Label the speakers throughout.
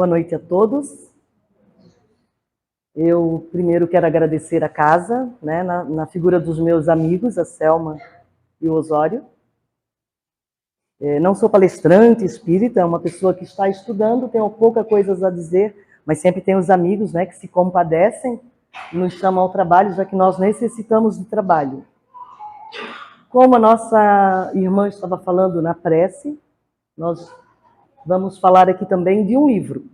Speaker 1: Boa noite a todos. Eu primeiro quero agradecer a casa, né, na figura dos meus amigos, a Selma e o Osório. Não sou palestrante espírita, é uma pessoa que está estudando, tenho pouca coisa a dizer, mas sempre tem os amigos, né, que se compadecem e nos chamam ao trabalho, já que nós necessitamos de trabalho. Como a nossa irmã estava falando na prece, nós vamos falar aqui também de um livro.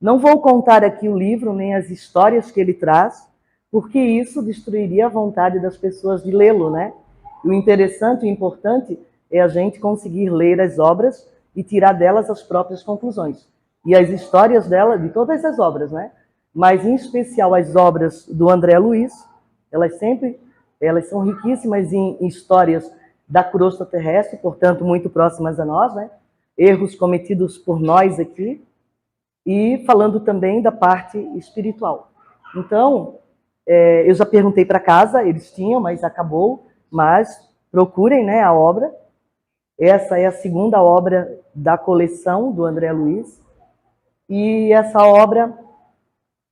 Speaker 1: Não vou contar aqui o livro, nem as histórias que ele traz, porque isso destruiria a vontade das pessoas de lê-lo, né? E o interessante e importante é a gente conseguir ler as obras e tirar delas as próprias conclusões. E as histórias dela, de todas as obras, né? Mas em especial as obras do André Luiz, elas são riquíssimas em histórias da crosta terrestre, portanto muito próximas a nós, né? Erros cometidos por nós aqui, e falando também da parte espiritual. Então, eu já perguntei para casa, eles tinham, mas acabou, mas procurem, né, a obra. Essa é a segunda obra da coleção do André Luiz, e essa obra,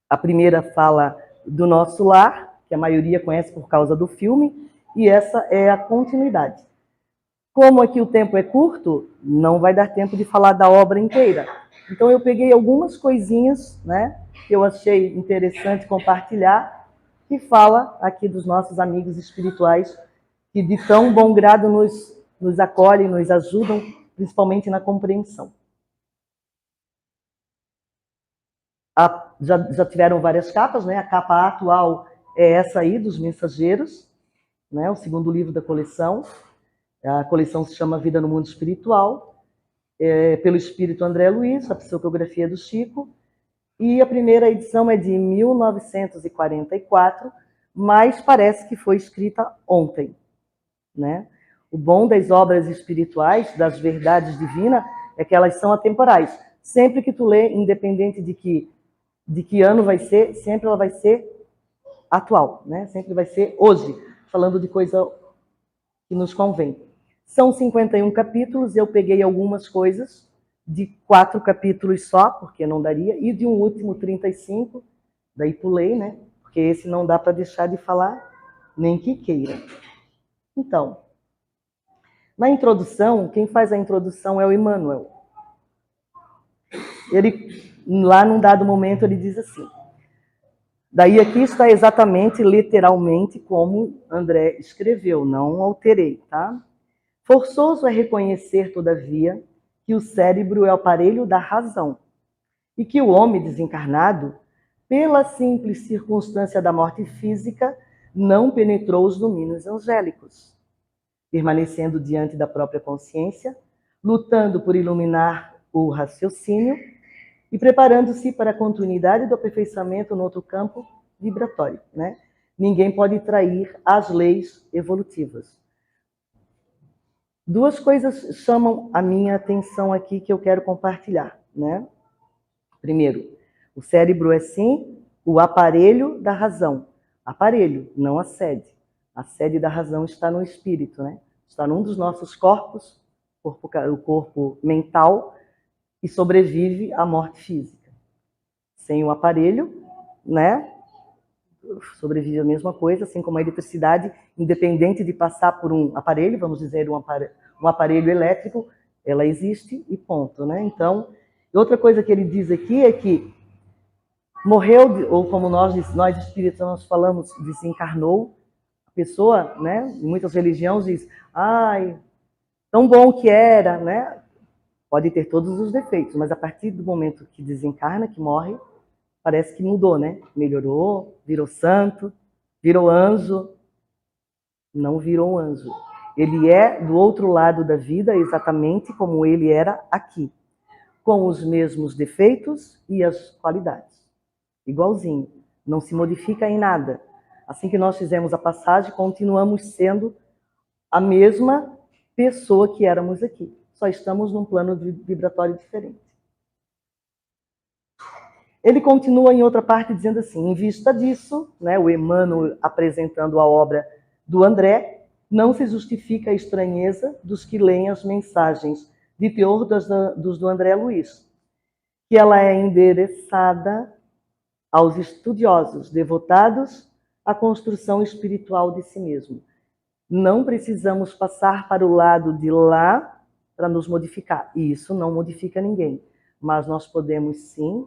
Speaker 1: a primeira fala do nosso lar, que a maioria conhece por causa do filme, e essa é a continuidade. Como aqui o tempo é curto, não vai dar tempo de falar da obra inteira. Então eu peguei algumas coisinhas, né, que eu achei interessante compartilhar, que fala aqui dos nossos amigos espirituais, que de tão bom grado nos acolhem, nos ajudam, principalmente na compreensão. Já tiveram várias capas, né? A capa atual é essa aí, dos Mensageiros, né? O segundo livro da coleção. A coleção se chama Vida no Mundo Espiritual, pelo espírito André Luiz, a psicografia do Chico, e a primeira edição é de 1944, mas parece que foi escrita ontem, né? O bom das obras espirituais, das verdades divinas, é que elas são atemporais. Sempre que tu lê, independente de que ano vai ser, sempre ela vai ser atual, né? Sempre vai ser hoje, falando de coisa que nos convém. São 51 capítulos, eu peguei algumas coisas de 4 capítulos só, porque não daria, e de um último 35, daí pulei, né? Porque esse não dá para deixar de falar, nem que queira. Então, na introdução, quem faz a introdução é o Emmanuel. Ele, lá num dado momento, ele diz assim: daí aqui está exatamente, literalmente, como André escreveu, não alterei, tá? Forçoso é reconhecer, todavia, que o cérebro é o aparelho da razão e que o homem desencarnado, pela simples circunstância da morte física, não penetrou os domínios angélicos, permanecendo diante da própria consciência, lutando por iluminar o raciocínio e preparando-se para a continuidade do aperfeiçoamento no outro campo vibratório, né? Ninguém pode trair as leis evolutivas. Duas coisas chamam a minha atenção aqui que eu quero compartilhar, né? Primeiro, o cérebro é sim o aparelho da razão. Aparelho, não a sede. A sede da razão está no espírito, né? Está num dos nossos corpos, o corpo mental, que sobrevive à morte física. Sem o aparelho, né? Sobrevive a mesma coisa, assim como a eletricidade, independente de passar por um aparelho, vamos dizer, um aparelho elétrico, ela existe e ponto, né? Então, outra coisa que ele diz aqui é que morreu, ou como nós espíritas nós falamos, desencarnou, a pessoa, né? Em muitas religiões diz, ai, tão bom que era, né? Pode ter todos os defeitos, mas a partir do momento que desencarna, que morre, parece que mudou, né? Melhorou, virou santo, virou anjo. Não virou anjo. Ele é do outro lado da vida, exatamente como ele era aqui, com os mesmos defeitos e as qualidades. Igualzinho, não se modifica em nada. Assim que nós fizemos a passagem, continuamos sendo a mesma pessoa que éramos aqui. Só estamos num plano vibratório diferente. Ele continua em outra parte dizendo assim, em vista disso, né, o Emmanuel apresentando a obra do André, não se justifica a estranheza dos que leem as mensagens de teor dos do André Luiz, que ela é endereçada aos estudiosos devotados à construção espiritual de si mesmo. Não precisamos passar para o lado de lá para nos modificar. E isso não modifica ninguém. Mas nós podemos sim,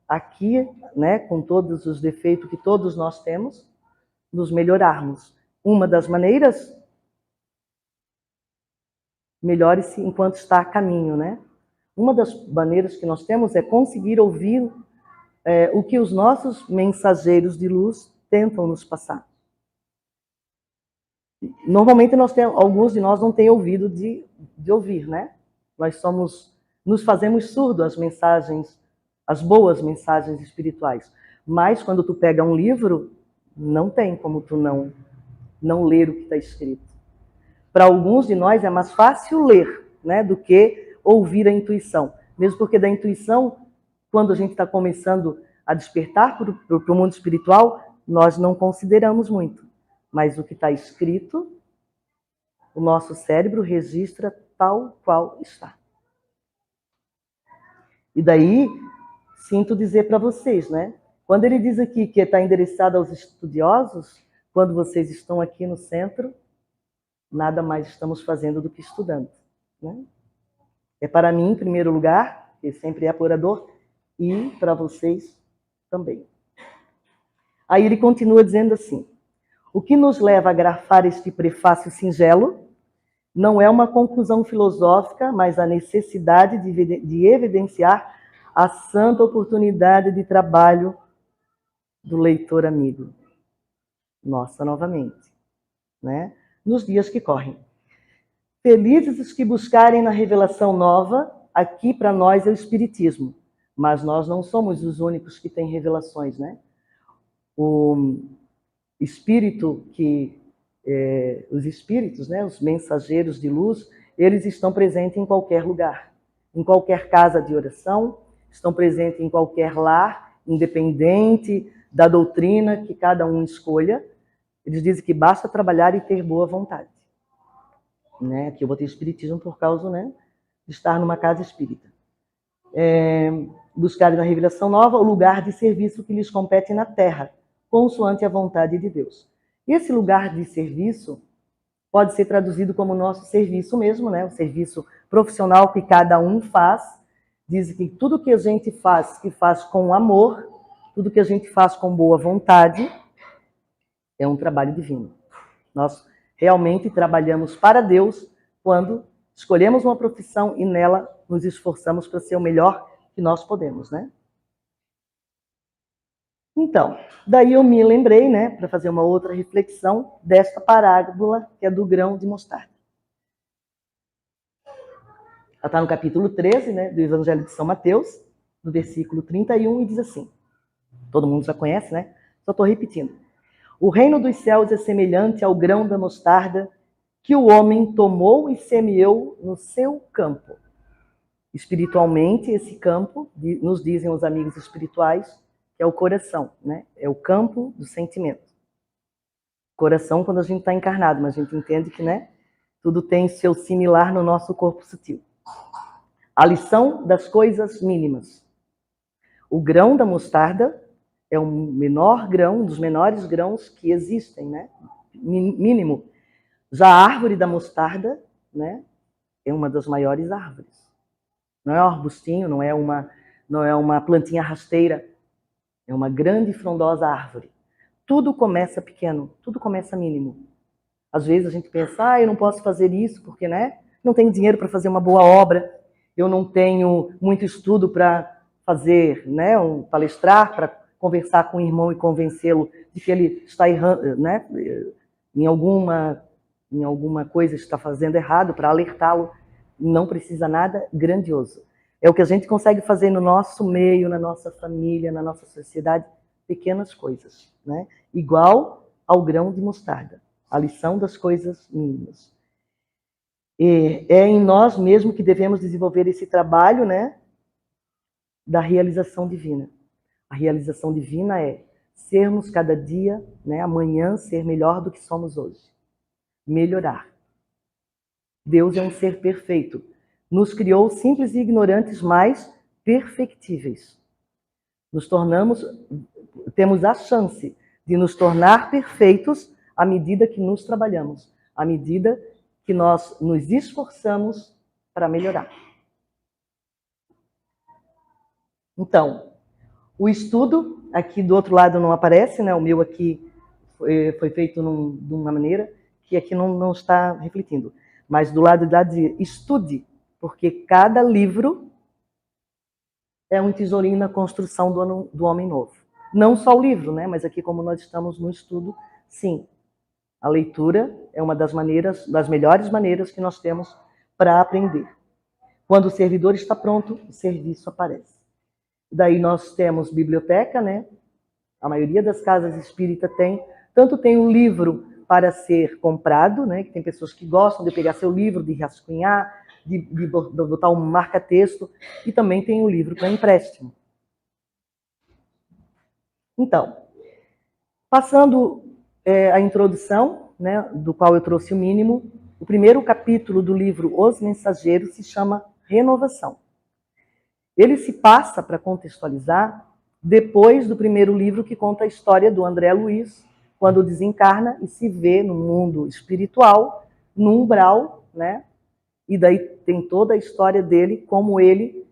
Speaker 1: aqui, né, com todos os defeitos que todos nós temos, nos melhorarmos. Uma das maneiras, melhore-se enquanto está a caminho, né? Uma das maneiras que nós temos é conseguir ouvir o que os nossos mensageiros de luz tentam nos passar. Normalmente alguns de nós não têm ouvido de ouvir, né? Nos fazemos surdos às mensagens, às boas mensagens espirituais. Mas quando tu pega um livro, não tem como tu não ler o que está escrito. Para alguns de nós é mais fácil ler, né, do que ouvir a intuição. Mesmo porque da intuição, quando a gente está começando a despertar para o mundo espiritual, nós não consideramos muito. Mas o que está escrito, o nosso cérebro registra tal qual está. E daí, sinto dizer para vocês, né? Quando ele diz aqui que está endereçado aos estudiosos, quando vocês estão aqui no centro, nada mais estamos fazendo do que estudando, né? É para mim, em primeiro lugar, que sempre é orador, e para vocês também. Aí ele continua dizendo assim: o que nos leva a grafar este prefácio singelo não é uma conclusão filosófica, mas a necessidade de evidenciar a santa oportunidade de trabalho do leitor amigo. Nossa, novamente, né? Nos dias que correm. Felizes os que buscarem na revelação nova, aqui para nós é o Espiritismo, mas nós não somos os únicos que têm revelações, né? O Espírito os espíritos, né, os mensageiros de luz, eles estão presentes em qualquer lugar, em qualquer casa de oração, estão presentes em qualquer lar, independente da doutrina que cada um escolha. Eles dizem que basta trabalhar e ter boa vontade. Né? Aqui eu botei espiritismo por causa, né, de estar numa casa espírita. Buscarem na revelação nova o lugar de serviço que lhes compete na terra, consoante a vontade de Deus. Esse lugar de serviço pode ser traduzido como nosso serviço mesmo, né? O serviço profissional que cada um faz. Diz que tudo que a gente faz, que faz com amor, tudo que a gente faz com boa vontade, é um trabalho divino. Nós realmente trabalhamos para Deus quando escolhemos uma profissão e nela nos esforçamos para ser o melhor que nós podemos, né? Então, daí eu me lembrei, né, para fazer uma outra reflexão, desta parábola, que é do grão de mostarda. Ela está no capítulo 13, né, do Evangelho de São Mateus, no versículo 31, e diz assim, todo mundo já conhece, né? Só estou repetindo. O reino dos céus é semelhante ao grão da mostarda que o homem tomou e semeou no seu campo. Espiritualmente, esse campo, nos dizem os amigos espirituais, que é o coração, né? É o campo do sentimento. Coração quando a gente está encarnado, mas a gente entende que, né, tudo tem seu similar no nosso corpo sutil. A lição das coisas mínimas. O grão da mostarda é um menor grão, um dos menores grãos que existem, né? Mínimo. Já a árvore da mostarda, né, é uma das maiores árvores. Não é um arbustinho, não é uma plantinha rasteira. É uma grande e frondosa árvore. Tudo começa pequeno, tudo começa mínimo. Às vezes a gente pensa, eu não posso fazer isso porque, né, não tenho dinheiro para fazer uma boa obra, eu não tenho muito estudo para fazer, né, palestrar, para conversar com o irmão e convencê-lo de que ele está errando, né, em alguma coisa está fazendo errado, para alertá-lo. Não precisa nada grandioso. É o que a gente consegue fazer no nosso meio, na nossa família, na nossa sociedade, pequenas coisas, né? Igual ao grão de mostarda, a lição das coisas mínimas. E é em nós mesmos que devemos desenvolver esse trabalho, né, da realização divina. A realização divina é sermos cada dia, né, amanhã, ser melhor do que somos hoje. Melhorar. Deus é um ser perfeito. Nos criou simples e ignorantes, mas perfectíveis. Temos a chance de nos tornar perfeitos à medida que nos trabalhamos, à medida que nós nos esforçamos para melhorar. Então, o estudo, aqui do outro lado não aparece, né? O meu aqui foi feito de uma maneira que aqui não está refletindo. Mas do lado da de estude, porque cada livro é um tesourinho na construção do homem novo. Não só o livro, né? Mas aqui, como nós estamos no estudo, sim, a leitura é uma das melhores maneiras que nós temos para aprender. Quando o servidor está pronto, o serviço aparece. Daí nós temos biblioteca, né? A maioria das casas espíritas tanto tem um livro para ser comprado, né? Que tem pessoas que gostam de pegar seu livro, de rascunhar, de botar um marca-texto, e também tem o livro para empréstimo. Então, passando a introdução, né, do qual eu trouxe o mínimo, o primeiro capítulo do livro Os Mensageiros se chama Renovação. Ele se passa, para contextualizar, depois do primeiro livro que conta a história do André Luiz, quando desencarna e se vê no mundo espiritual, no umbral, né? E daí tem toda a história dele, como ele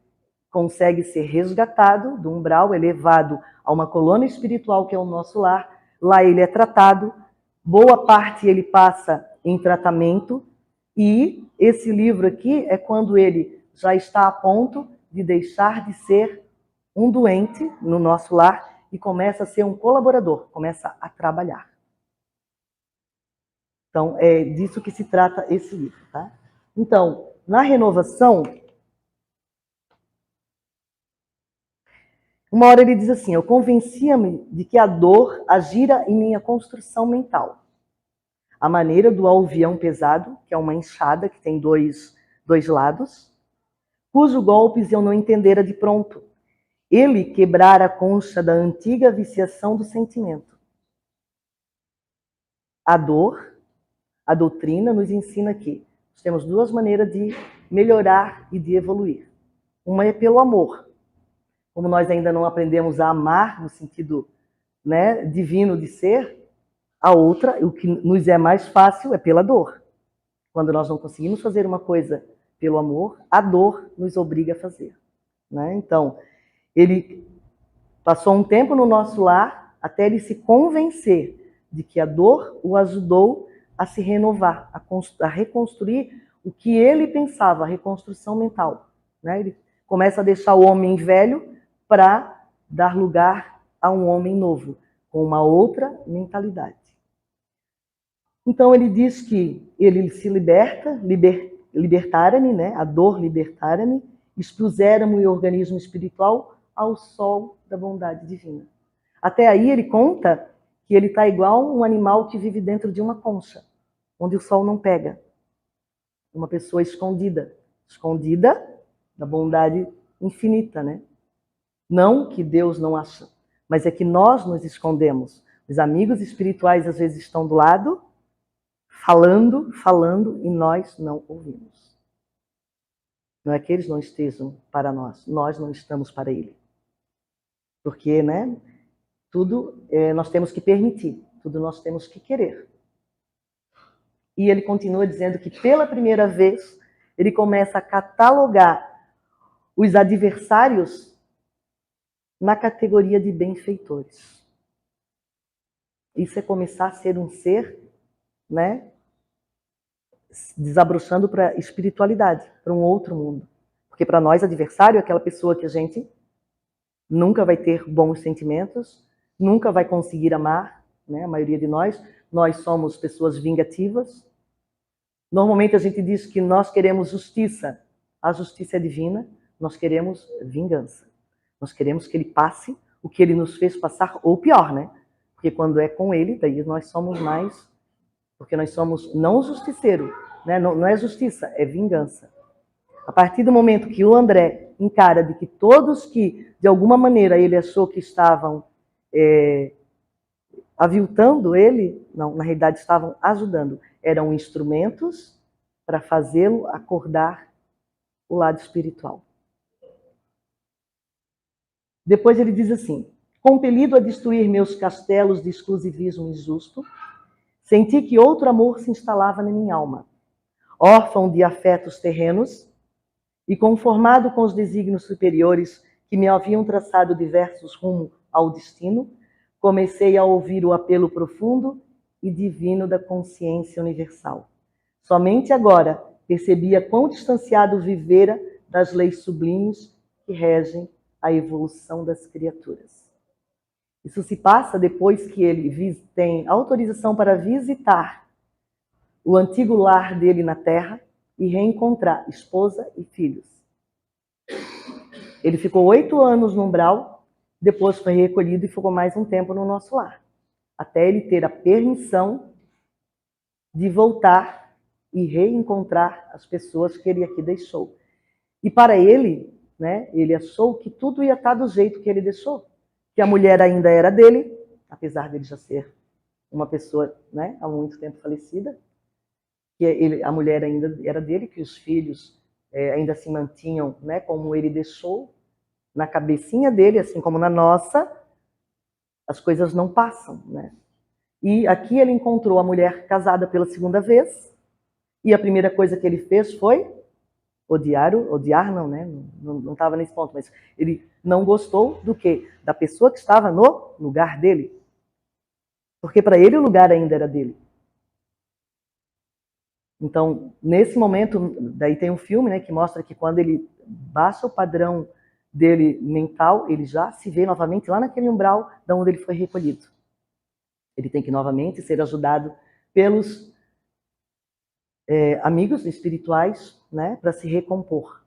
Speaker 1: consegue ser resgatado do umbral, elevado a uma colônia espiritual que é o nosso lar. Lá ele é tratado, boa parte ele passa em tratamento, e esse livro aqui é quando ele já está a ponto de deixar de ser um doente no nosso lar e começa a ser um colaborador, começa a trabalhar. Então, é disso que se trata esse livro, tá? Então, na renovação, uma hora ele diz assim: eu convencia-me de que a dor agira em minha construção mental. A maneira do alvião pesado, que é uma enxada que tem dois lados, cujo golpes eu não entendera de pronto. Ele quebrara a concha da antiga viciação do sentimento. A dor, a doutrina nos ensina que nós temos duas maneiras de melhorar e de evoluir. Uma é pelo amor. Como nós ainda não aprendemos a amar no sentido, né, divino de ser, a outra, o que nos é mais fácil, é pela dor. Quando nós não conseguimos fazer uma coisa pelo amor, a dor nos obriga a fazer, né? Então, ele passou um tempo no nosso lar até ele se convencer de que a dor o ajudou a se renovar, a reconstruir o que ele pensava, a reconstrução mental, né? Ele começa a deixar o homem velho para dar lugar a um homem novo, com uma outra mentalidade. Então ele diz que ele se libertara-me, né? A dor libertara-me, expusera-me o organismo espiritual ao sol da bondade divina. Até aí ele conta que ele está igual um animal que vive dentro de uma concha, onde o sol não pega. Uma pessoa escondida da bondade infinita, né? Não que Deus não acha, mas é que nós nos escondemos. Os amigos espirituais às vezes estão do lado, falando, e nós não ouvimos. Não é que eles não estejam para nós não estamos para ele. Porque, né, tudo nós temos que permitir, tudo nós temos que querer. E ele continua dizendo que pela primeira vez ele começa a catalogar os adversários na categoria de benfeitores. Isso é começar a ser um ser, né, desabrochando para a espiritualidade, para um outro mundo. Porque para nós, adversário é aquela pessoa que a gente nunca vai ter bons sentimentos, nunca vai conseguir amar, né? A maioria de nós somos pessoas vingativas. Normalmente a gente diz que nós queremos justiça. A justiça é divina, nós queremos vingança. Nós queremos que ele passe o que ele nos fez passar, ou pior, né? Porque quando é com ele, daí nós somos mais... Porque nós somos não justiceiro, né? Não é justiça, é vingança. A partir do momento que o André encara de que todos que, de alguma maneira, ele achou que estavam aviltando ele, não, na realidade estavam ajudando. Eram instrumentos para fazê-lo acordar o lado espiritual. Depois ele diz assim: compelido a destruir meus castelos de exclusivismo injusto, senti que outro amor se instalava na minha alma. Órfão de afetos terrenos e conformado com os desígnios superiores que me haviam traçado diversos rumo ao destino, comecei a ouvir o apelo profundo e divino da consciência universal. Somente agora percebia quão distanciado vivera das leis sublimes que regem a evolução das criaturas. Isso se passa depois que ele tem autorização para visitar o antigo lar dele na Terra e reencontrar esposa e filhos. Ele ficou 8 anos no umbral, depois foi recolhido e ficou mais um tempo no nosso lar, até ele ter a permissão de voltar e reencontrar as pessoas que ele aqui deixou. E para ele, né, ele achou que tudo ia estar do jeito que ele deixou, que a mulher ainda era dele, apesar dele já ser uma pessoa, né, há muito tempo falecida, que a mulher ainda era dele, que os filhos ainda se mantinham, né, como ele deixou, na cabecinha dele, assim como na nossa, as coisas não passam, né? E aqui ele encontrou a mulher casada pela segunda vez, e a primeira coisa que ele fez foi odiar não, né? Não estava nesse ponto, mas ele não gostou do quê? Da pessoa que estava no lugar dele. Porque para ele o lugar ainda era dele. Então, nesse momento, daí tem um filme, né, que mostra que quando ele baixa o padrão dele mental, ele já se vê novamente lá naquele umbral de onde ele foi recolhido. Ele tem que novamente ser ajudado pelos amigos espirituais, né, para se recompor.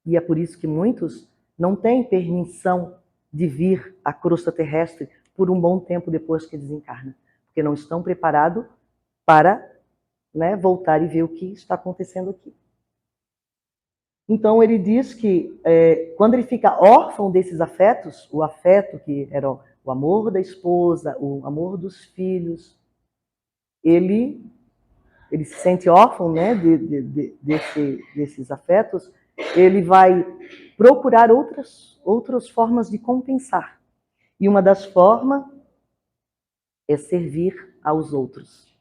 Speaker 1: E é por isso que muitos não têm permissão de vir à crosta terrestre por um bom tempo depois que desencarna, porque não estão preparados para, né, voltar e ver o que está acontecendo aqui. Então ele diz que quando ele fica órfão desses afetos, o afeto que era o amor da esposa, o amor dos filhos, ele se sente órfão, né, desses afetos, ele vai procurar outras formas de compensar. E uma das formas é servir aos outros.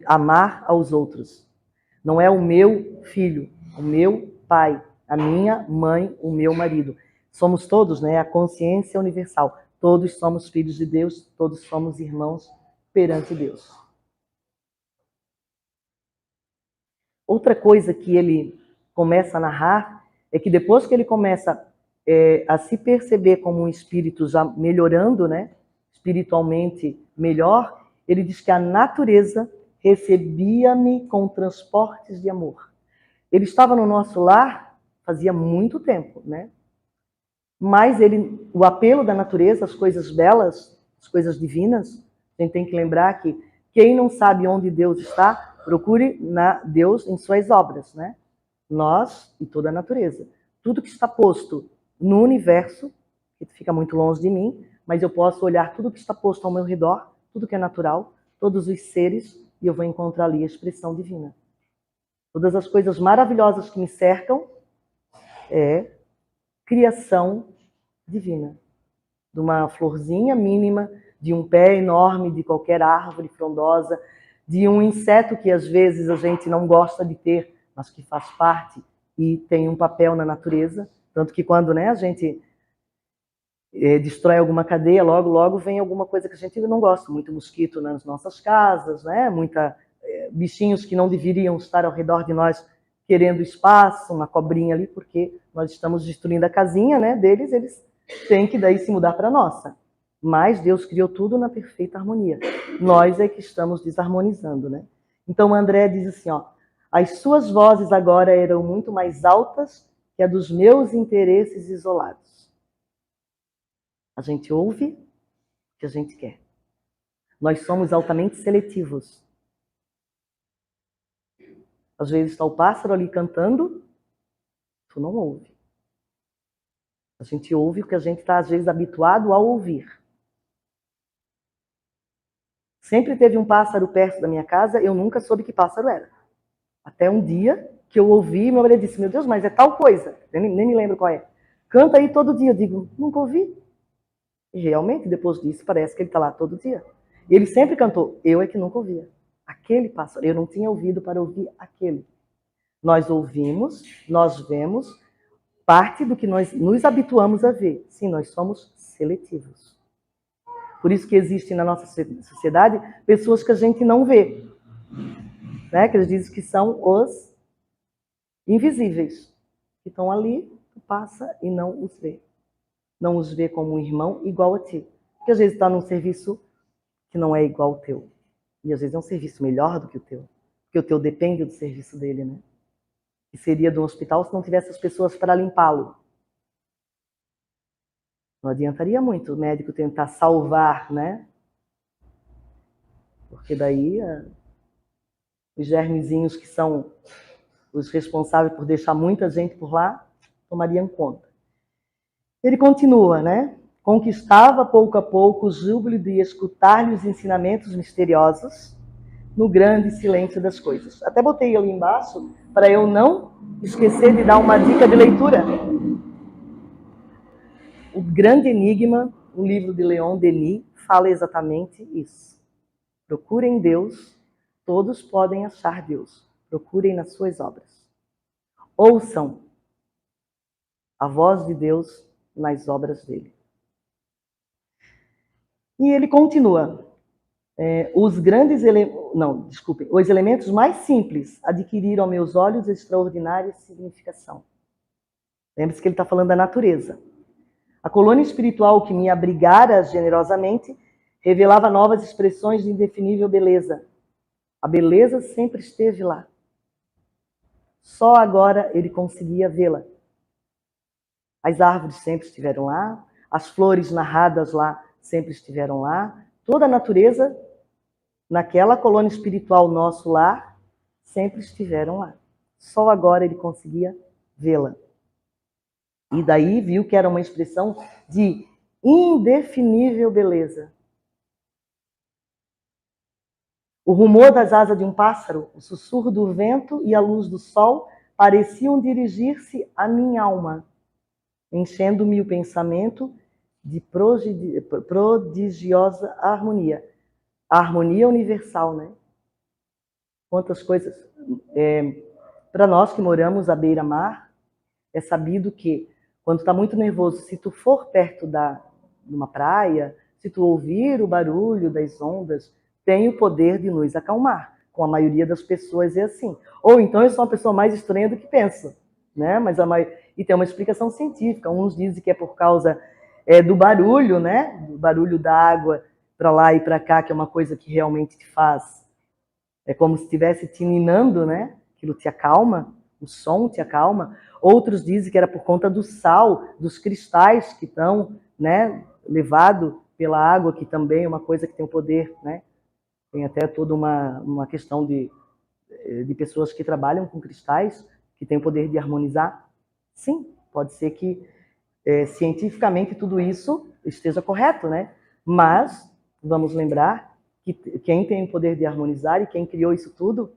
Speaker 1: Amar aos outros. Não é o meu filho, o meu pai, a minha mãe, o meu marido. Somos todos, né, a consciência universal. Todos somos filhos de Deus, todos somos irmãos perante Deus. Outra coisa que ele começa a narrar é que depois que ele começa a se perceber como um espírito já melhorando, né, espiritualmente melhor, ele diz que a natureza recebia-me com transportes de amor. Ele estava no nosso lar fazia muito tempo, né? Mas o apelo da natureza, as coisas belas, as coisas divinas, a gente tem que lembrar que quem não sabe onde Deus está, procure Deus em suas obras, né? Nós e toda a natureza. Tudo que está posto no universo, que fica muito longe de mim, mas eu posso olhar tudo que está posto ao meu redor, tudo que é natural, todos os seres, e eu vou encontrar ali a expressão divina. Todas as coisas maravilhosas que me cercam é criação divina. De uma florzinha mínima, de um pé enorme, de qualquer árvore frondosa, de um inseto que às vezes a gente não gosta de ter, mas que faz parte e tem um papel na natureza. Tanto que quando, né, a gente destrói alguma cadeia, logo vem alguma coisa que a gente não gosta. Muito mosquito nas nossas casas, né? Bichinhos que não deveriam estar ao redor de nós querendo espaço, uma cobrinha ali, porque nós estamos destruindo a casinha, né, deles, eles têm que daí se mudar para a nossa. Mas Deus criou tudo na perfeita harmonia. Nós é que estamos desarmonizando, né? Então André diz assim, ó, as suas vozes agora eram muito mais altas que a dos meus interesses isolados. A gente ouve o que a gente quer. Nós somos altamente seletivos. Às vezes está o pássaro ali cantando, tu não ouve. A gente ouve o que a gente está, às vezes, habituado a ouvir. Sempre teve um pássaro perto da minha casa, eu nunca soube que pássaro era. Até um dia que eu ouvi, meu marido disse, meu Deus, mas é tal coisa, nem me lembro qual é. canta aí todo dia. Eu digo, nunca ouvi. E realmente, depois disso, parece que ele está lá todo dia. E ele sempre cantou, eu é que nunca ouvia. Aquele pássaro, eu não tinha ouvido para ouvir aquele. Nós ouvimos, nós vemos, parte do que nós nos habituamos a ver. Sim, nós somos seletivos. Por isso que existe na nossa sociedade pessoas que a gente não vê. Né? Que eles dizem que são os invisíveis. Que estão ali, tu passa e não os vê. Não os vê como um irmão igual a ti. Porque às vezes está num serviço que não é igual ao teu. E às vezes é um serviço melhor do que o teu. Porque o teu depende do serviço dele, né? Que seria de um hospital se não tivesse as pessoas para limpá-lo. Não adiantaria muito o médico tentar salvar, né? Porque daí os germezinhos que são os responsáveis por deixar muita gente por lá tomariam conta. Ele continua, né? Conquistava pouco a pouco o júbilo de escutar-lhe os ensinamentos misteriosos no grande silêncio das coisas. Até botei ali embaixo para eu não esquecer de dar uma dica de leitura. O Grande Enigma, o livro de Leon Denis, fala exatamente isso. Procurem Deus, todos podem achar Deus. Procurem nas suas obras. Ouçam a voz de Deus nas obras dele. E ele continua. Os elementos mais simples adquiriram a meus olhos extraordinária significação. Lembre-se que ele está falando da natureza. A colônia espiritual que me abrigara generosamente revelava novas expressões de indefinível beleza. A beleza sempre esteve lá. Só agora ele conseguia vê-la. As árvores sempre estiveram lá, as flores narradas lá sempre estiveram lá, toda a natureza naquela colônia espiritual nosso lar sempre estiveram lá. Só agora ele conseguia vê-la. E daí viu que era uma expressão de indefinível beleza. O rumor das asas de um pássaro, o sussurro do vento e a luz do sol pareciam dirigir-se à minha alma, enchendo-me o pensamento de prodigiosa harmonia. A harmonia universal, né? Quantas coisas. Para nós que moramos à beira-mar, é sabido que quando está muito nervoso, se tu for perto de uma praia, se tu ouvir o barulho das ondas, tem o poder de nos acalmar. Com a maioria das pessoas é assim. Ou então eu sou uma pessoa mais estranha do que penso, né? Mas e tem uma explicação científica. Uns dizem que é por causa do barulho, né? Do barulho da água para lá e para cá, que é uma coisa que realmente te faz. É como se estivesse te ninando, né? Aquilo te acalma, o som te acalma. Outros dizem que era por conta do sal, dos cristais que estão, né, levado pela água, que também é uma coisa que tem o poder, né? Tem até toda uma questão de pessoas que trabalham com cristais, que tem o poder de harmonizar. Sim, pode ser que cientificamente tudo isso esteja correto, né? Mas vamos lembrar que quem tem o poder de harmonizar e quem criou isso tudo,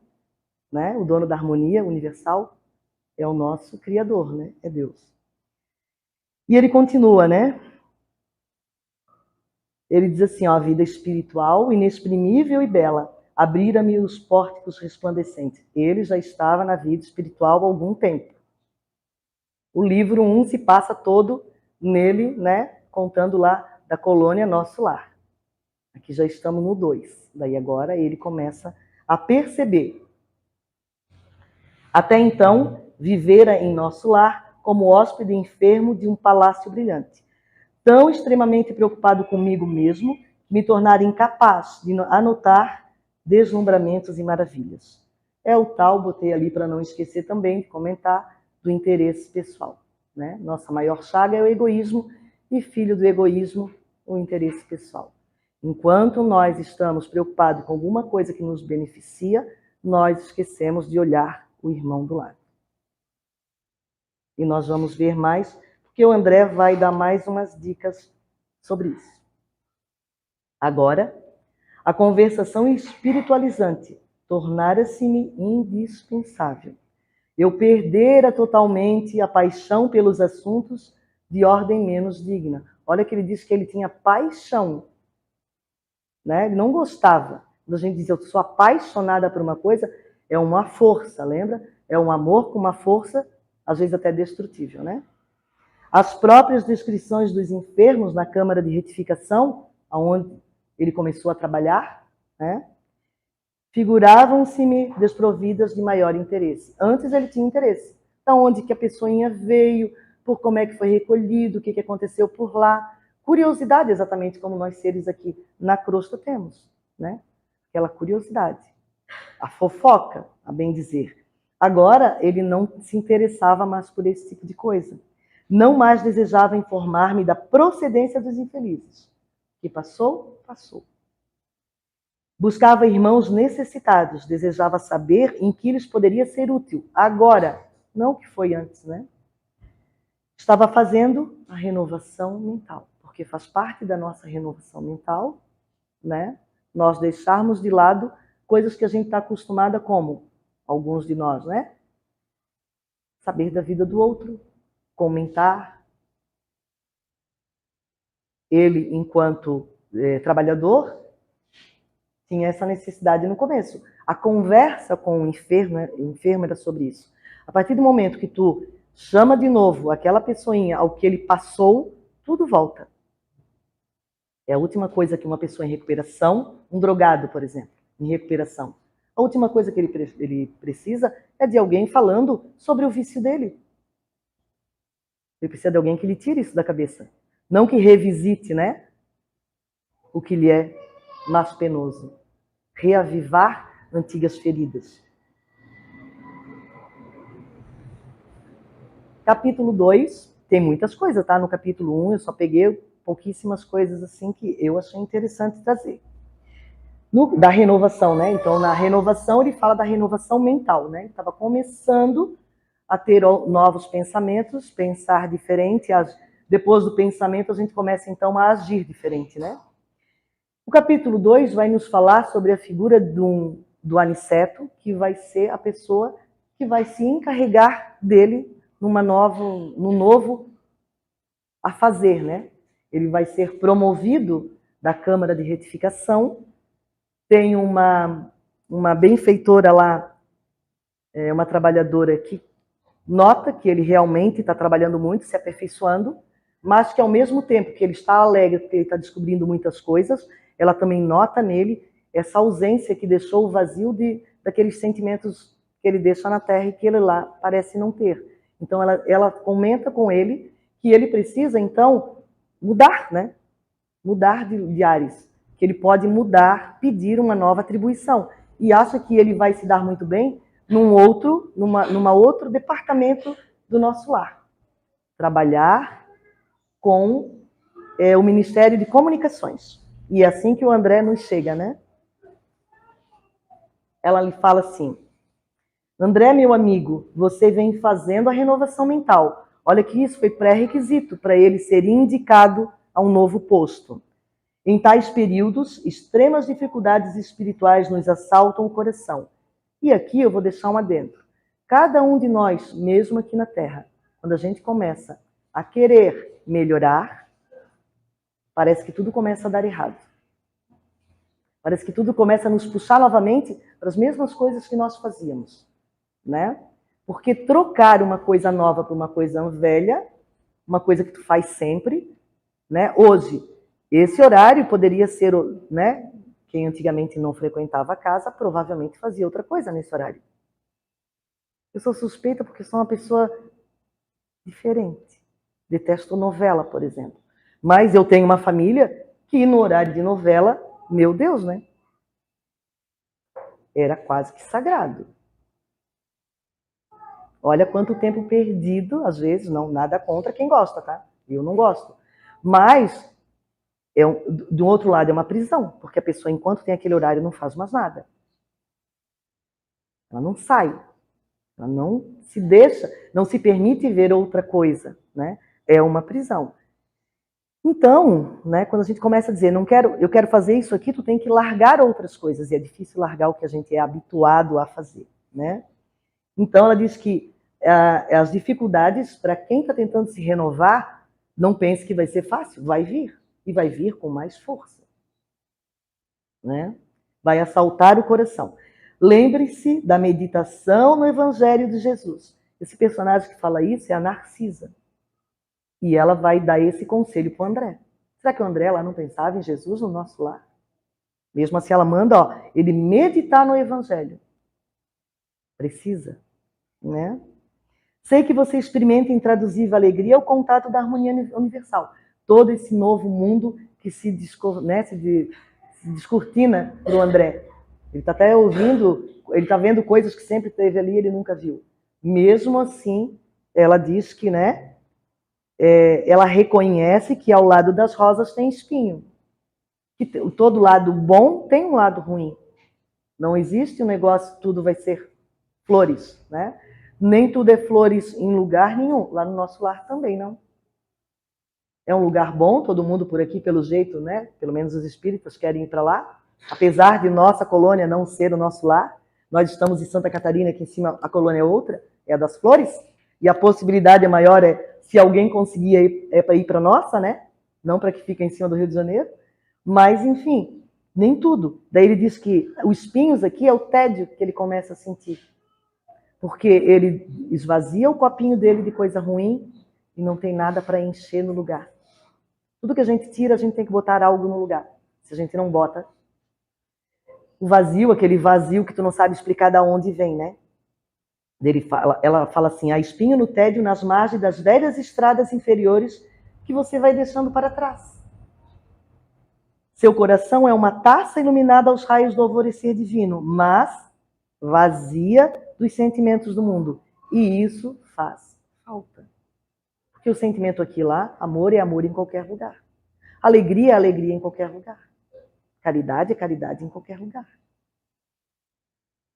Speaker 1: né? O dono da harmonia universal é o nosso Criador, né? É Deus. E ele continua, né? Ele diz assim, ó, a vida espiritual, inexprimível e bela, abrira-me os pórticos resplandecentes. Ele já estava na vida espiritual há algum tempo. O livro 1 se passa todo nele, né? Contando lá da colônia Nosso Lar. Aqui já estamos no 2. Daí agora ele começa a perceber. Até então, vivera em nosso lar como hóspede enfermo de um palácio brilhante. Tão extremamente preocupado comigo mesmo, me tornara incapaz de anotar deslumbramentos e maravilhas. É o tal, botei ali para não esquecer também de comentar, do interesse pessoal. Né? Nossa maior chaga é o egoísmo e filho do egoísmo, o interesse pessoal. Enquanto nós estamos preocupados com alguma coisa que nos beneficia, nós esquecemos de olhar o irmão do lado. E nós vamos ver mais, porque o André vai dar mais umas dicas sobre isso. Agora, a conversação espiritualizante tornara-se-me indispensável. Eu perdera totalmente a paixão pelos assuntos de ordem menos digna. Olha que ele diz que ele tinha paixão, né? Ele não gostava. Quando a gente diz eu sou apaixonada por uma coisa, é uma força, lembra? É um amor com uma força, às vezes até destrutível, né? As próprias descrições dos enfermos na Câmara de Retificação, onde ele começou a trabalhar, né? Figuravam-se-me desprovidas de maior interesse. Antes ele tinha interesse. Da onde que a pessoinha veio, por como é que foi recolhido, o que aconteceu por lá. Curiosidade, exatamente como nós seres aqui na crosta temos, né? Aquela curiosidade. A fofoca, a bem dizer. Agora, ele não se interessava mais por esse tipo de coisa. Não mais desejava informar-me da procedência dos infelizes. O que passou, passou. Buscava irmãos necessitados, desejava saber em que lhes poderia ser útil. Agora, não o que foi antes, né? Estava fazendo a renovação mental, porque faz parte da nossa renovação mental, né? Nós deixarmos de lado coisas que a gente está acostumada, como alguns de nós, né? Saber da vida do outro, comentar. Ele, enquanto trabalhador, tinha essa necessidade no começo. A conversa com o enfermo era sobre isso. A partir do momento que tu chama de novo aquela pessoinha ao que ele passou, tudo volta. É a última coisa que uma pessoa em recuperação, um drogado, por exemplo, em recuperação, a última coisa que ele precisa é de alguém falando sobre o vício dele. Ele precisa de alguém que lhe tire isso da cabeça. Não que revisite, né? O que lhe é mais penoso. Reavivar antigas feridas. Capítulo 2, tem muitas coisas, tá? No capítulo 1 eu só peguei pouquíssimas coisas assim que eu achei interessante trazer. Da renovação, né? Então, na renovação, ele fala da renovação mental, né? Ele estava começando a ter novos pensamentos, pensar diferente. Depois do pensamento, a gente começa, então, a agir diferente, né? O capítulo 2 vai nos falar sobre a figura do aniceto, que vai ser a pessoa que vai se encarregar dele num novo a fazer, né? Ele vai ser promovido da Câmara de Retificação. Tem uma benfeitora lá, uma trabalhadora que nota que ele realmente está trabalhando muito, se aperfeiçoando, mas que ao mesmo tempo que ele está alegre, porque ele está descobrindo muitas coisas, ela também nota nele essa ausência que deixou o vazio daqueles sentimentos que ele deixa na terra e que ele lá parece não ter. Então ela comenta com ele que ele precisa, então, mudar, né? Mudar de ares, que ele pode mudar, pedir uma nova atribuição. E acha que ele vai se dar muito bem numa outro departamento do nosso lar. Trabalhar com o Ministério de Comunicações. E é assim que o André nos chega, né? Ela lhe fala assim: André, meu amigo, você vem fazendo a renovação mental. Olha que isso foi pré-requisito para ele ser indicado a um novo posto. Em tais períodos, extremas dificuldades espirituais nos assaltam o coração. E aqui eu vou deixar um adendo. Cada um de nós, mesmo aqui na Terra, quando a gente começa a querer melhorar, parece que tudo começa a dar errado. Parece que tudo começa a nos puxar novamente para as mesmas coisas que nós fazíamos, né? Porque trocar uma coisa nova por uma coisa velha, uma coisa que tu faz sempre, né? Hoje, esse horário poderia ser, né? Quem antigamente não frequentava a casa, provavelmente fazia outra coisa nesse horário. Eu sou suspeita porque sou uma pessoa diferente. Detesto novela, por exemplo. Mas eu tenho uma família que no horário de novela, meu Deus, né? Era quase que sagrado. Olha quanto tempo perdido, às vezes, não, nada contra quem gosta, tá? Eu não gosto. Mas, do outro lado, é uma prisão, porque a pessoa, enquanto tem aquele horário, não faz mais nada. Ela não sai. Ela não se deixa, não se permite ver outra coisa, né? É uma prisão. Então, né, quando a gente começa a dizer, eu quero fazer isso aqui, tu tem que largar outras coisas. E é difícil largar o que a gente é habituado a fazer, né? Então, ela diz que as dificuldades para quem está tentando se renovar Não pense que vai ser fácil, vai vir. E vai vir com mais força. Né? Vai assaltar o coração. Lembre-se da meditação no Evangelho de Jesus. Esse personagem que fala isso é a Narcisa. E ela vai dar esse conselho para o André. Será que o André lá não pensava em Jesus no nosso lar? Mesmo assim, ela manda ele meditar no Evangelho. Precisa, né? Sei que você experimenta intraduzível alegria o contato da harmonia universal. Todo esse novo mundo que se descortina para o André. Ele está até ouvindo, ele está vendo coisas que sempre teve ali e ele nunca viu. Mesmo assim, ela diz que, né, ela reconhece que ao lado das rosas tem espinho. Que todo lado bom tem um lado ruim. Não existe um negócio, tudo vai ser flores, né? Nem tudo é flores em lugar nenhum. Lá no nosso lar também, não. É um lugar bom, todo mundo por aqui, pelo jeito, né? Pelo menos os espíritas querem ir para lá. Apesar de nossa colônia não ser o nosso lar, nós estamos em Santa Catarina, aqui em cima a colônia é outra, é a das flores, e a possibilidade maior se alguém conseguir para ir para nossa, né? Não para que fique em cima do Rio de Janeiro. Mas, enfim, nem tudo. Daí ele diz que os espinhos aqui é o tédio que ele começa a sentir. Porque ele esvazia o copinho dele de coisa ruim e não tem nada para encher no lugar. Tudo que a gente tira, a gente tem que botar algo no lugar. Se a gente não bota, o vazio, aquele vazio que tu não sabe explicar de onde vem, né? Ela fala assim, há espinho no tédio nas margens das velhas estradas inferiores que você vai deixando para trás. Seu coração é uma taça iluminada aos raios do alvorecer divino, mas vazia dos sentimentos do mundo. E isso faz falta. Porque o sentimento aqui e lá, amor é amor em qualquer lugar. Alegria é alegria em qualquer lugar. Caridade é caridade em qualquer lugar.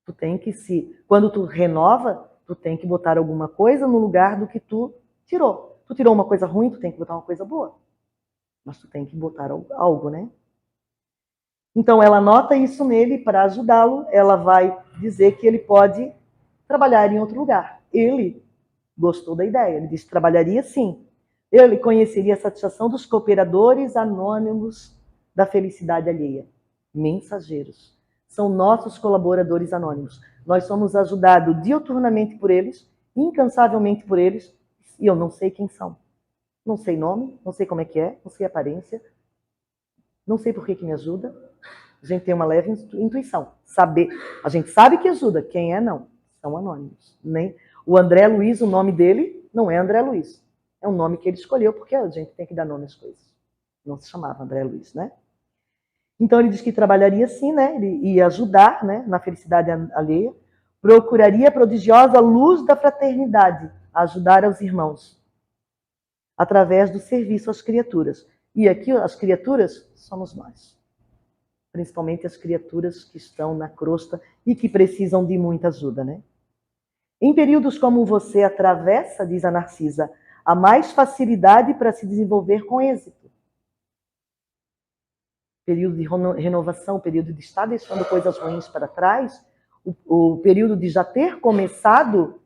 Speaker 1: Tu tem que quando tu renova, tu tem que botar alguma coisa no lugar do que tu tirou. Tu tirou uma coisa ruim, tu tem que botar uma coisa boa. Mas tu tem que botar algo, né? Então ela nota isso nele para ajudá-lo, ela vai dizer que ele pode trabalhar em outro lugar. Ele gostou da ideia, ele disse que trabalharia sim. Ele conheceria a satisfação dos cooperadores anônimos da felicidade alheia. Mensageiros. São nossos colaboradores anônimos. Nós somos ajudados diuturnamente por eles, incansavelmente por eles, e eu não sei quem são. Não sei nome, não sei como é que é, não sei aparência, não sei por que me ajuda. A gente tem uma leve intuição. A gente sabe que ajuda, quem é não. São anônimos. Nem o André Luiz, o nome dele não é André Luiz. É um nome que ele escolheu, porque a gente tem que dar nome às coisas. Não se chamava André Luiz, né? Então ele diz que trabalharia sim, né? Ele ia ajudar, né, na felicidade alheia, procuraria a prodigiosa luz da fraternidade, a ajudar aos irmãos, através do serviço às criaturas. E aqui as criaturas somos nós. Principalmente as criaturas que estão na crosta e que precisam de muita ajuda, né? Em períodos como você atravessa, diz a Narcisa, há mais facilidade para se desenvolver com êxito. Período de renovação, período de estar deixando coisas ruins para trás, o período de já ter começado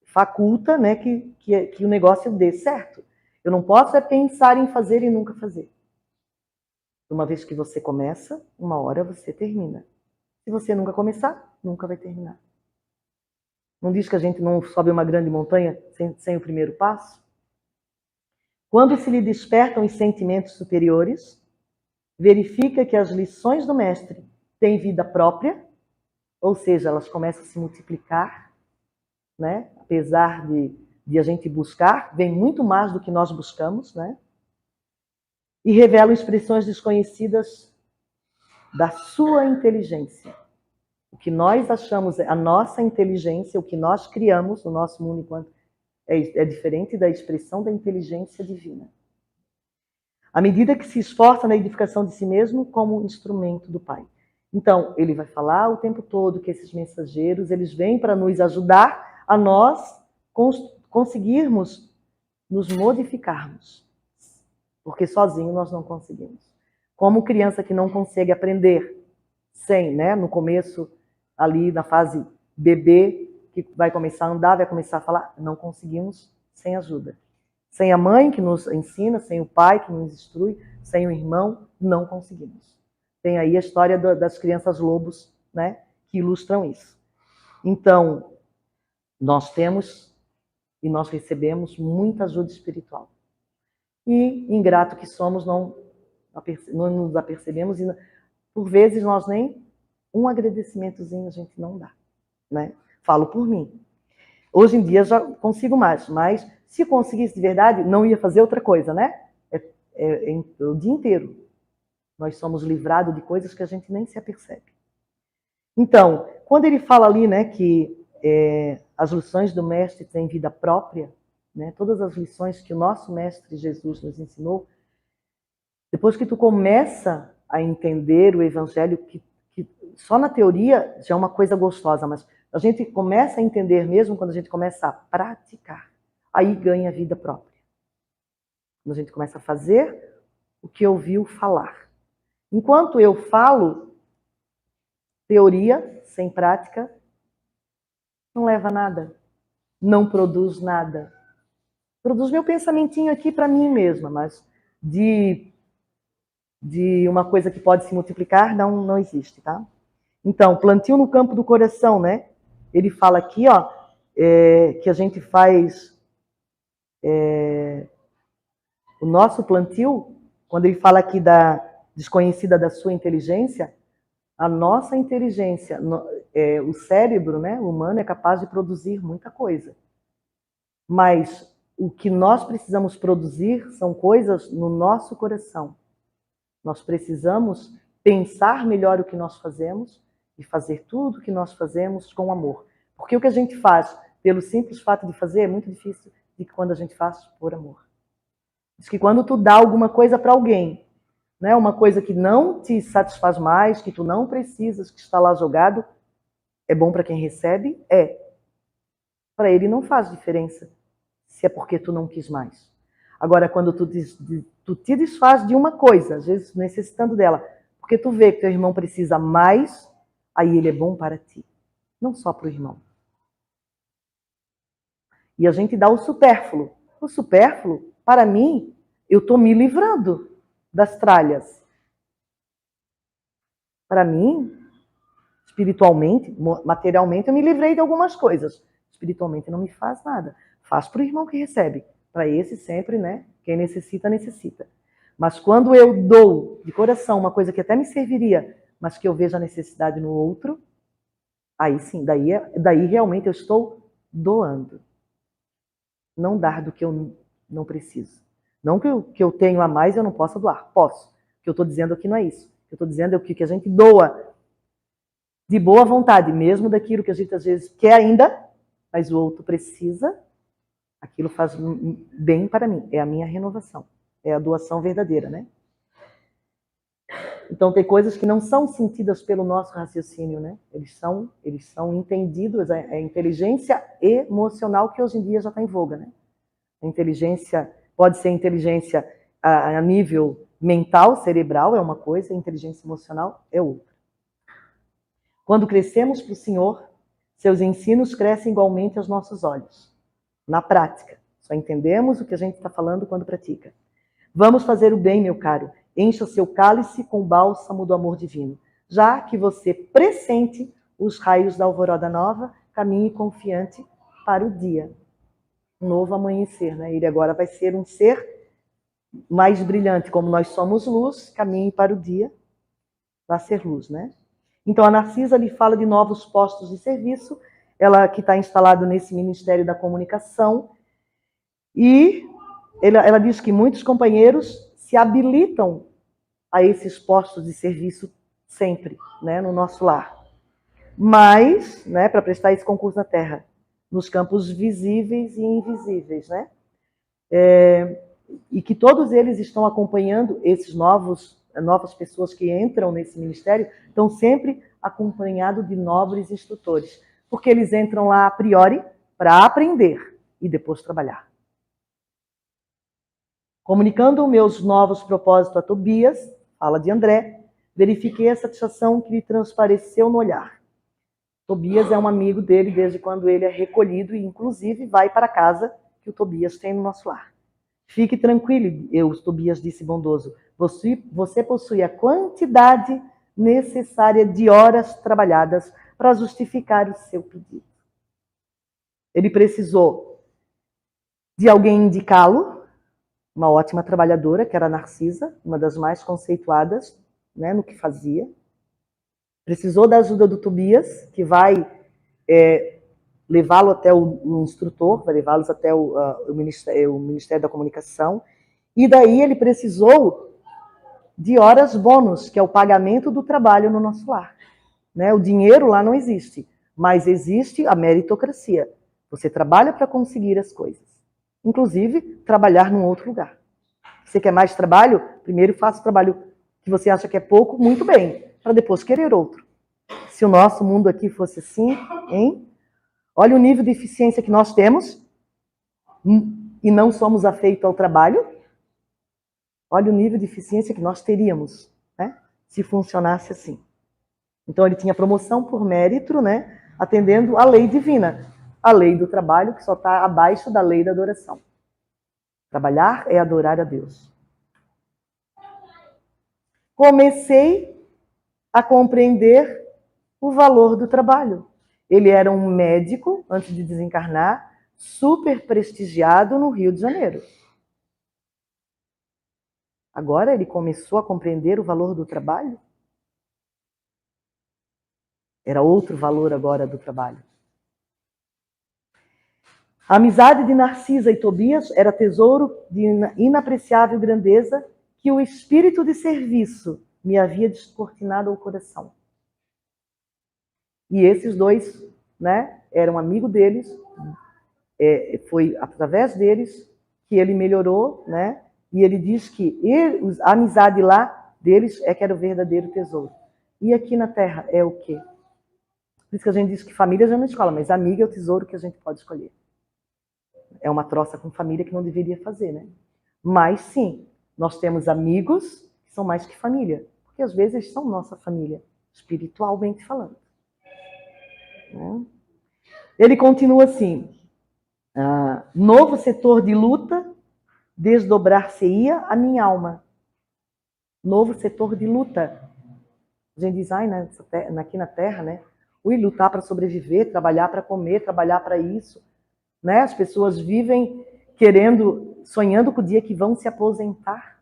Speaker 1: faculta, né, que o negócio dê certo. Eu não posso pensar em fazer e nunca fazer. Uma vez que você começa, uma hora você termina. Se você nunca começar, nunca vai terminar. Não diz que a gente não sobe uma grande montanha sem o primeiro passo? Quando se lhe despertam os sentimentos superiores, verifica que as lições do mestre têm vida própria, ou seja, elas começam a se multiplicar, né? Apesar de a gente buscar, vem muito mais do que nós buscamos, né? E revelam expressões desconhecidas da sua inteligência. O que nós achamos, a nossa inteligência, o que nós criamos no nosso mundo enquanto é diferente da expressão da inteligência divina. À medida que se esforça na edificação de si mesmo como instrumento do Pai. Então, ele vai falar o tempo todo que esses mensageiros, eles vêm para nos ajudar a nós conseguirmos nos modificarmos. Porque sozinho nós não conseguimos. Como criança que não consegue aprender sem, né, no começo, ali na fase bebê, que vai começar a andar, vai começar a falar, não conseguimos sem ajuda. Sem a mãe que nos ensina, sem o pai que nos instrui, sem o irmão, não conseguimos. Tem aí a história das crianças lobos, né, que ilustram isso. Então, nós temos e nós recebemos muita ajuda espiritual. E, ingrato que somos, não nos apercebemos e, por vezes, nós nem um agradecimentozinho a gente não dá, né? Falo por mim. Hoje em dia já consigo mais, mas se conseguisse de verdade, não ia fazer outra coisa, né? O dia inteiro. Nós somos livrados de coisas que a gente nem se apercebe. Então, quando ele fala ali, né, que as lições do mestre têm vida própria, né, todas as lições que o nosso mestre Jesus nos ensinou, depois que tu começa a entender o evangelho, que só na teoria já é uma coisa gostosa, mas a gente começa a entender mesmo quando a gente começa a praticar, aí ganha vida própria. Quando a gente começa a fazer o que ouviu falar. Enquanto eu falo, teoria sem prática não leva a nada, não produz nada. Produz meu pensamentinho aqui para mim mesma, mas de uma coisa que pode se multiplicar não existe, tá? Então, plantio no campo do coração, né? Ele fala aqui, ó, que a gente faz o nosso plantio, quando ele fala aqui da desconhecida da sua inteligência, a nossa inteligência, o cérebro, né, humano é capaz de produzir muita coisa. Mas o que nós precisamos produzir são coisas no nosso coração. Nós precisamos pensar melhor o que nós fazemos e fazer tudo o que nós fazemos com amor. Porque o que a gente faz pelo simples fato de fazer é muito difícil de que quando a gente faz por amor. Diz que quando tu dá alguma coisa para alguém, né, uma coisa que não te satisfaz mais, que tu não precisas, que está lá jogado, é bom para quem recebe? É. Para ele não faz diferença se é porque tu não quis mais. Agora, quando tu te desfaz de uma coisa, às vezes necessitando dela, porque tu vê que teu irmão precisa mais, aí ele é bom para ti, não só para o irmão. E a gente dá o supérfluo. O supérfluo, para mim, eu estou me livrando das tralhas. Para mim, espiritualmente, materialmente, eu me livrei de algumas coisas. Espiritualmente não me faz nada. Faz para o irmão que recebe. Para esse sempre, né? Quem necessita, necessita. Mas quando eu dou de coração uma coisa que até me serviria, mas que eu vejo a necessidade no outro, aí sim, daí realmente eu estou doando. Não dar do que eu não preciso. Não que eu tenho a mais eu não possa doar. Posso. O que eu estou dizendo aqui não é isso. O que eu estou dizendo é o que a gente doa de boa vontade, mesmo daquilo que a gente às vezes quer ainda, mas o outro precisa, aquilo faz bem para mim. É a minha renovação. É a doação verdadeira, né? Então tem coisas que não são sentidas pelo nosso raciocínio, né? Eles são entendidos, a inteligência emocional que hoje em dia já está em voga, né? A inteligência pode ser inteligência a nível mental, cerebral é uma coisa, a inteligência emocional é outra. Quando crescemos para o Senhor, seus ensinos crescem igualmente aos nossos olhos. Na prática, só entendemos o que a gente está falando quando pratica. Vamos fazer o bem, meu caro. Encha seu cálice com o bálsamo do amor divino. Já que você pressente os raios da alvorada nova, caminhe confiante para o dia. Um novo amanhecer, né? Ele agora vai ser um ser mais brilhante. Como nós somos luz, caminhe para o dia, vai ser luz, né? Então a Narcisa lhe fala de novos postos de serviço, ela que está instalada nesse Ministério da Comunicação, e ela diz que muitos companheiros se habilitam a esses postos de serviço sempre, né, no nosso lar. Mas, né, para prestar esse concurso na Terra, nos campos visíveis e invisíveis, né? E que todos eles estão acompanhando esses novas pessoas que entram nesse ministério, estão sempre acompanhados de nobres instrutores, porque eles entram lá a priori para aprender e depois trabalhar. Comunicando meus novos propósitos a Tobias, fala de André, verifiquei a satisfação que lhe transpareceu no olhar. Tobias é um amigo dele desde quando ele é recolhido e, inclusive, vai para a casa que o Tobias tem no nosso lar. Fique tranquilo, Tobias disse bondoso. Você possui a quantidade necessária de horas trabalhadas para justificar o seu pedido. Ele precisou de alguém indicá-lo, uma ótima trabalhadora, que era Narcisa, uma das mais conceituadas, né, no que fazia. Precisou da ajuda do Tobias, que vai levá-lo até o instrutor, vai levá-los até o Ministério da Comunicação. E daí ele precisou de horas bônus, que é o pagamento do trabalho no nosso lar. Né? O dinheiro lá não existe, mas existe a meritocracia. Você trabalha para conseguir as coisas. Inclusive, trabalhar num outro lugar. Você quer mais trabalho? Primeiro faça o trabalho que você acha que é pouco, muito bem, para depois querer outro. Se o nosso mundo aqui fosse assim, hein? Olha o nível de eficiência que nós temos e não somos afeitos ao trabalho. Olha o nível de eficiência que nós teríamos, né? Se funcionasse assim. Então ele tinha promoção por mérito, né? Atendendo à lei divina, a lei do trabalho que só está abaixo da lei da adoração. Trabalhar é adorar a Deus. Comecei a compreender o valor do trabalho. Ele era um médico, antes de desencarnar, super prestigiado no Rio de Janeiro. Agora ele começou a compreender o valor do trabalho? Era outro valor agora do trabalho. A amizade de Narcisa e Tobias era tesouro de inapreciável grandeza que o espírito de serviço me havia descortinado ao coração. E esses dois, né, eram amigos deles, foi através deles que ele melhorou, né? E ele diz que a amizade lá deles é que era o verdadeiro tesouro. E aqui na Terra é o quê? Por isso que a gente diz que família já não escola, mas amiga é o tesouro que a gente pode escolher. É uma troça com família que não deveria fazer, né? Mas sim, nós temos amigos que são mais que família, porque às vezes eles são nossa família, espiritualmente falando. Ele continua assim: novo setor de luta desdobrar-se-ia a minha alma. Novo setor de luta. A gente diz, né, aqui na Terra, né? Lutar para sobreviver, trabalhar para comer, trabalhar para isso. Né? As pessoas vivem sonhando com o dia que vão se aposentar.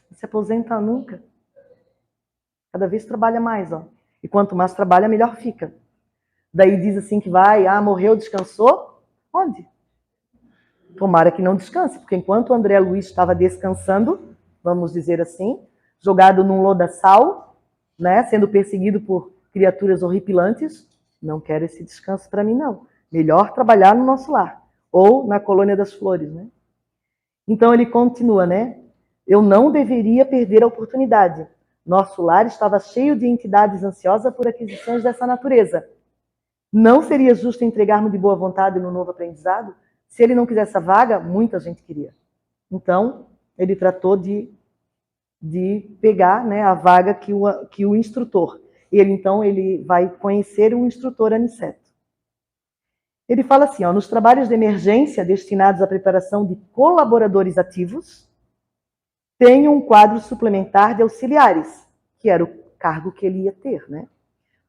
Speaker 1: Não se aposenta nunca. Cada vez trabalha mais, ó. E quanto mais trabalha, melhor fica. Daí diz assim que morreu, descansou. Onde? Tomara que não descanse, porque enquanto o André Luiz estava descansando, vamos dizer assim, jogado num lodaçal, né, sendo perseguido por criaturas horripilantes, não quero esse descanso para mim, não. Melhor trabalhar no nosso lar, ou na Colônia das Flores, né? Então ele continua, né? Eu não deveria perder a oportunidade. Nosso lar estava cheio de entidades ansiosas por aquisições dessa natureza. Não seria justo entregar-me de boa vontade no novo aprendizado? Se ele não quisesse a vaga, muita gente queria. Então, ele tratou de pegar, né, a vaga que o instrutor. Então, ele vai conhecer o instrutor Aniceto. Ele fala assim, nos trabalhos de emergência destinados à preparação de colaboradores ativos, tem um quadro suplementar de auxiliares, que era o cargo que ele ia ter, né?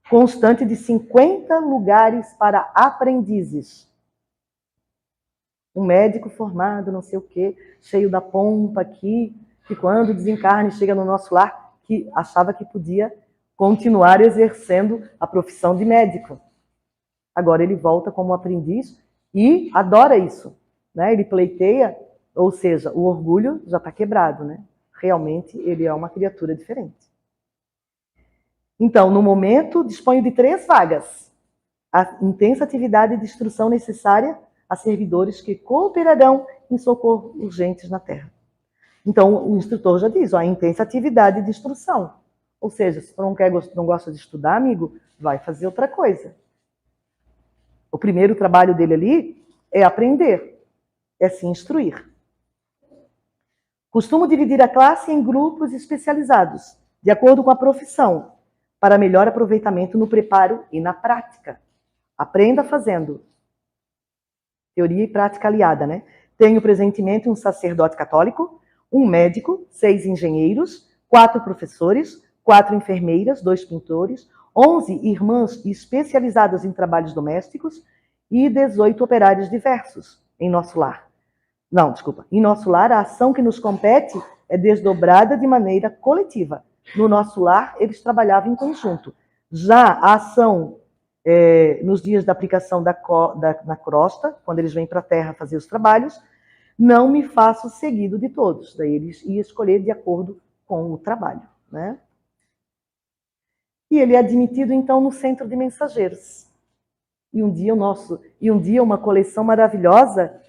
Speaker 1: Constante de 50 lugares para aprendizes. Um médico formado, não sei o quê, cheio da pompa aqui, que quando desencarna e chega no nosso lar, que achava que podia continuar exercendo a profissão de médico. Agora ele volta como aprendiz e adora isso, né? Ele pleiteia, ou seja, o orgulho já está quebrado, né? Realmente ele é uma criatura diferente. Então, no momento, disponho de 3 vagas. A intensa atividade de instrução necessária a servidores que cooperarão em socorro urgentes na Terra. Então, o instrutor já diz, a intensa atividade de instrução. Ou seja, se você não gosta de estudar, amigo, vai fazer outra coisa. O primeiro trabalho dele ali é aprender, é se instruir. Costumo dividir a classe em grupos especializados, de acordo com a profissão, para melhor aproveitamento no preparo e na prática. Aprenda fazendo. Teoria e prática aliada, né? Tenho presentemente um sacerdote católico, um médico, 6 engenheiros, 4 professores, 4 enfermeiras, 2 pintores, 11 irmãs especializadas em trabalhos domésticos e 18 operários diversos em nosso lar. Não, desculpa. Em nosso lar, a ação que nos compete é desdobrada de maneira coletiva. No nosso lar, eles trabalhavam em conjunto. Já a ação nos dias da aplicação na crosta, quando eles vêm para a terra fazer os trabalhos, não me faço seguido de todos. Daí eles iam escolher de acordo com o trabalho, né? E ele é admitido, então, no centro de mensageiros. E um dia uma coleção maravilhosa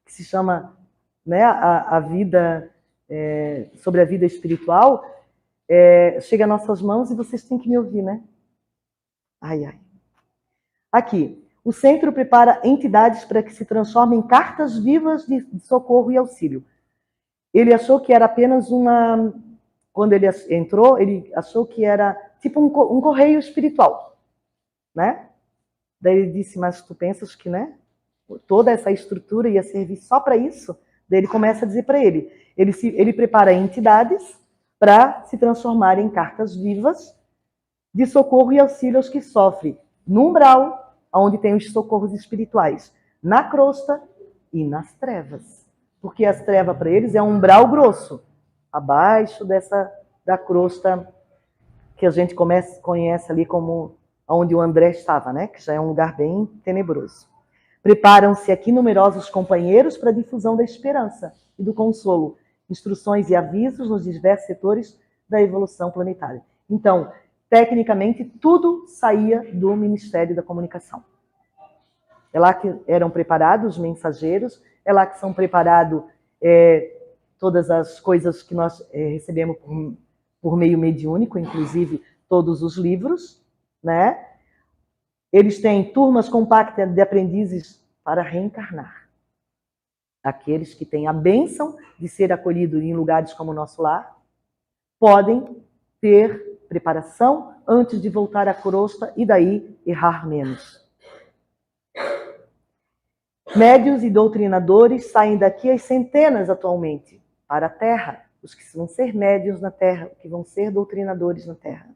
Speaker 1: que se chama, né, a vida, sobre a vida espiritual, chega às nossas mãos e vocês têm que me ouvir, né? Ai, ai. Aqui, o centro prepara entidades para que se transformem em cartas vivas de socorro e auxílio. Ele achou que era apenas uma... Quando ele entrou, ele achou que era tipo um correio espiritual, né? Daí ele disse, mas tu pensas que, né, toda essa estrutura ia servir só para isso? Daí ele começa a dizer para ele prepara entidades para se transformar em cartas vivas de socorro e auxílio aos que sofrem no umbral, onde tem os socorros espirituais, na crosta e nas trevas. Porque as trevas para eles é um umbral grosso, abaixo da crosta que a gente conhece ali como onde o André estava, né? Que já é um lugar bem tenebroso. Preparam-se aqui numerosos companheiros para a difusão da esperança e do consolo, instruções e avisos nos diversos setores da evolução planetária. Então, tecnicamente, tudo saía do Ministério da Comunicação. É lá que eram preparados os mensageiros, é lá que são preparados todas as coisas que nós recebemos por meio mediúnico, inclusive todos os livros, né? Eles têm turmas compactas de aprendizes para reencarnar. Aqueles que têm a bênção de ser acolhidos em lugares como o nosso lar, podem ter preparação antes de voltar à crosta e daí errar menos. Médiuns e doutrinadores saem daqui às centenas atualmente para a Terra, os que vão ser médiuns na Terra, os que vão ser doutrinadores na Terra.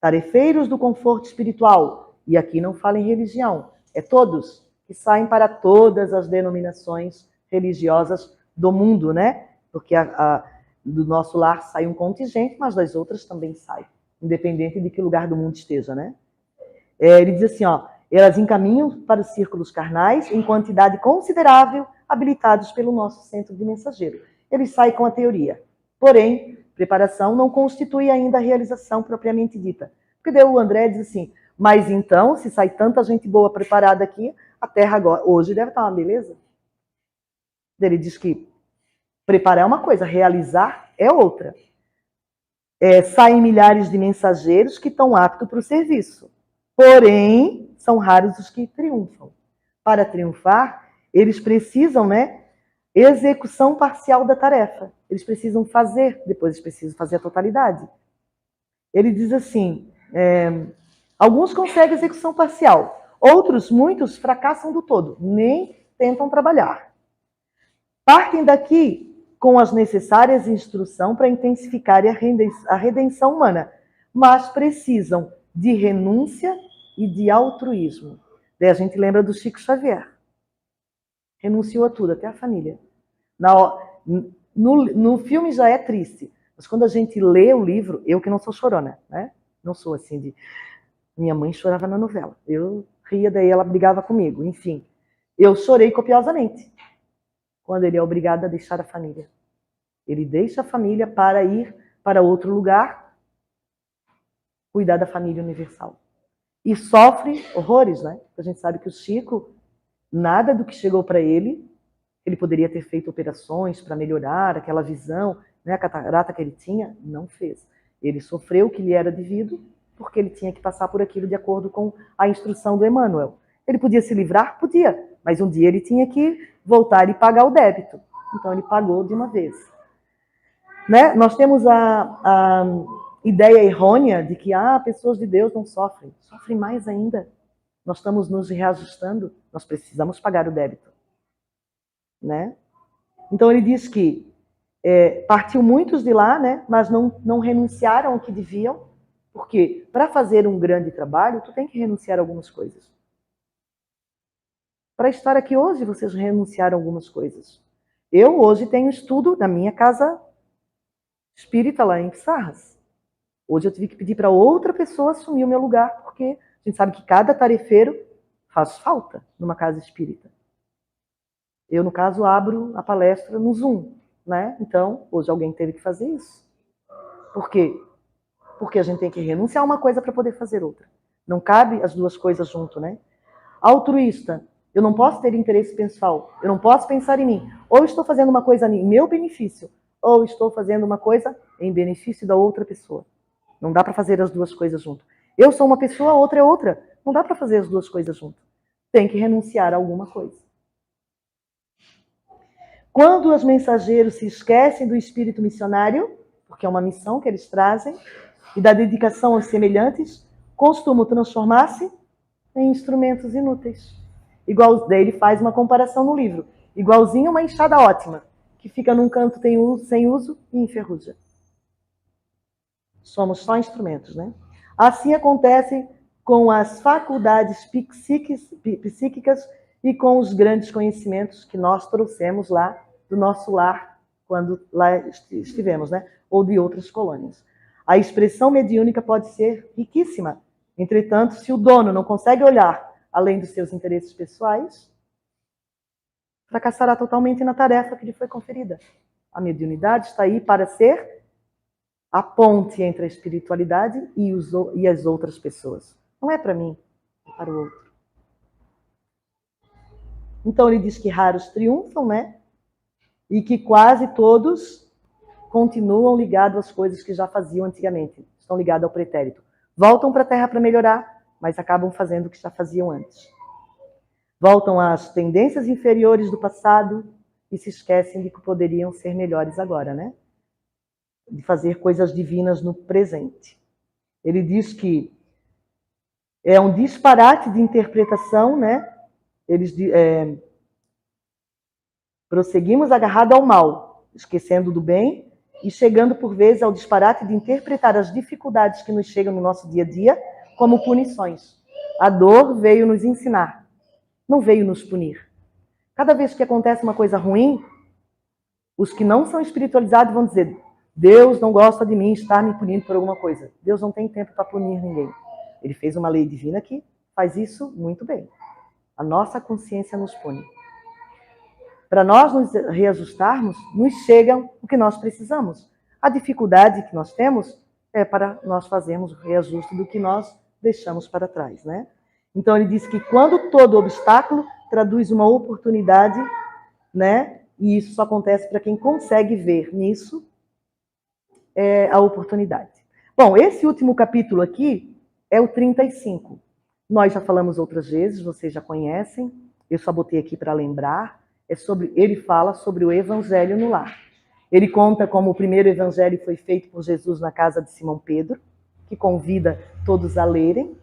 Speaker 1: Tarefeiros do conforto espiritual, e aqui não fala em religião, é todos que saem para todas as denominações religiosas do mundo, né? Porque do nosso lar sai um contingente, mas das outras também sai, independente de que lugar do mundo esteja, né? Ele diz assim, ó, elas encaminham para os círculos carnais em quantidade considerável, habilitados pelo nosso centro de mensageiro. Ele sai com a teoria. Porém, preparação não constitui ainda a realização propriamente dita. Porque daí o André diz assim, mas então, se sai tanta gente boa preparada aqui, a Terra agora, hoje deve estar uma beleza. Ele diz que preparar é uma coisa, realizar é outra. Saem milhares de mensageiros que estão aptos para o serviço. Porém, são raros os que triunfam. Para triunfar, eles precisam, né, execução parcial da tarefa. Eles precisam fazer, depois eles precisam fazer a totalidade. Ele diz assim, alguns conseguem execução parcial, outros, muitos, fracassam do todo, nem tentam trabalhar. Partem daqui com as necessárias instruções para intensificar a redenção humana, mas precisam de renúncia e de altruísmo. Daí a gente lembra do Chico Xavier. Renunciou a tudo, até a família. No filme já é triste, mas quando a gente lê o livro, eu que não sou chorona, né? Não sou assim de... Minha mãe chorava na novela. Eu ria, daí ela brigava comigo. Enfim, eu chorei copiosamente quando ele é obrigado a deixar a família. Ele deixa a família para ir para outro lugar, cuidar da família universal. E sofre horrores, né? Porque a gente sabe que o Chico, nada do que chegou para ele poderia ter feito operações para melhorar aquela visão, né, a catarata que ele tinha, não fez. Ele sofreu o que lhe era devido, porque ele tinha que passar por aquilo de acordo com a instrução do Emmanuel. Ele podia se livrar? Podia, mas um dia ele tinha que voltar e pagar o débito. Então ele pagou de uma vez. Né? Nós temos a ideia errônea de que pessoas de Deus não sofrem. Sofrem mais ainda. Nós estamos nos reajustando, nós precisamos pagar o débito. né? Então ele diz que partiu muitos de lá, né? Mas não renunciaram ao que deviam, porque para fazer um grande trabalho, tu tem que renunciar a algumas coisas. Para estar aqui hoje, vocês renunciaram a algumas coisas. Eu hoje tenho estudo na minha casa espírita lá em Pissarras. Hoje eu tive que pedir para outra pessoa assumir o meu lugar, porque a gente sabe que cada tarefeiro faz falta numa casa espírita. Eu, no caso, abro a palestra no Zoom, né? Então, hoje alguém teve que fazer isso. Por quê? Porque a gente tem que renunciar a uma coisa para poder fazer outra. Não cabe as duas coisas junto, né? Altruísta. Eu não posso ter interesse pessoal. Eu não posso pensar em mim. Ou estou fazendo uma coisa em meu benefício, ou estou fazendo uma coisa em benefício da outra pessoa. Não dá para fazer as duas coisas junto. Eu sou uma pessoa, a outra é outra. Não dá para fazer as duas coisas junto. Tem que renunciar a alguma coisa. Quando os mensageiros se esquecem do espírito missionário, porque é uma missão que eles trazem, e da dedicação aos semelhantes, costumam transformar-se em instrumentos inúteis. Igual, daí ele faz uma comparação no livro. Igualzinho uma enxada ótima, que fica num canto sem uso e enferruja. Somos só instrumentos, né? Assim acontece com as faculdades psíquicas e com os grandes conhecimentos que nós trouxemos lá do nosso lar, quando lá estivemos, né? Ou de outras colônias. A expressão mediúnica pode ser riquíssima. Entretanto, se o dono não consegue olhar além dos seus interesses pessoais, fracassará totalmente na tarefa que lhe foi conferida. A mediunidade está aí para ser a ponte entre a espiritualidade e as outras pessoas. Não é para mim, é para o outro. Então ele diz que raros triunfam, né? E que quase todos continuam ligados às coisas que já faziam antigamente. Estão ligados ao pretérito. Voltam para a Terra para melhorar, mas acabam fazendo o que já faziam antes. Voltam às tendências inferiores do passado e se esquecem de que poderiam ser melhores agora, né? De fazer coisas divinas no presente. Ele diz que é um disparate de interpretação, né? Prosseguimos agarrado ao mal, esquecendo do bem e chegando por vezes ao disparate de interpretar as dificuldades que nos chegam no nosso dia a dia como punições. A dor veio nos ensinar, não veio nos punir. Cada vez que acontece uma coisa ruim, os que não são espiritualizados vão dizer: Deus não gosta de mim, está me punindo por alguma coisa. Deus não tem tempo para punir ninguém. Ele fez uma lei divina que faz isso muito bem. A nossa consciência nos pune. Para nós nos reajustarmos, nos chega o que nós precisamos. A dificuldade que nós temos é para nós fazermos o reajuste do que nós deixamos para trás, né? Então ele diz que quando todo obstáculo traduz uma oportunidade, né? E isso só acontece para quem consegue ver nisso a oportunidade. Bom, esse último capítulo aqui é o 35. Nós já falamos outras vezes, vocês já conhecem. Eu só botei aqui para lembrar. Ele fala sobre o evangelho no lar. Ele conta como o primeiro evangelho foi feito por Jesus na casa de Simão Pedro, que convida todos a lerem.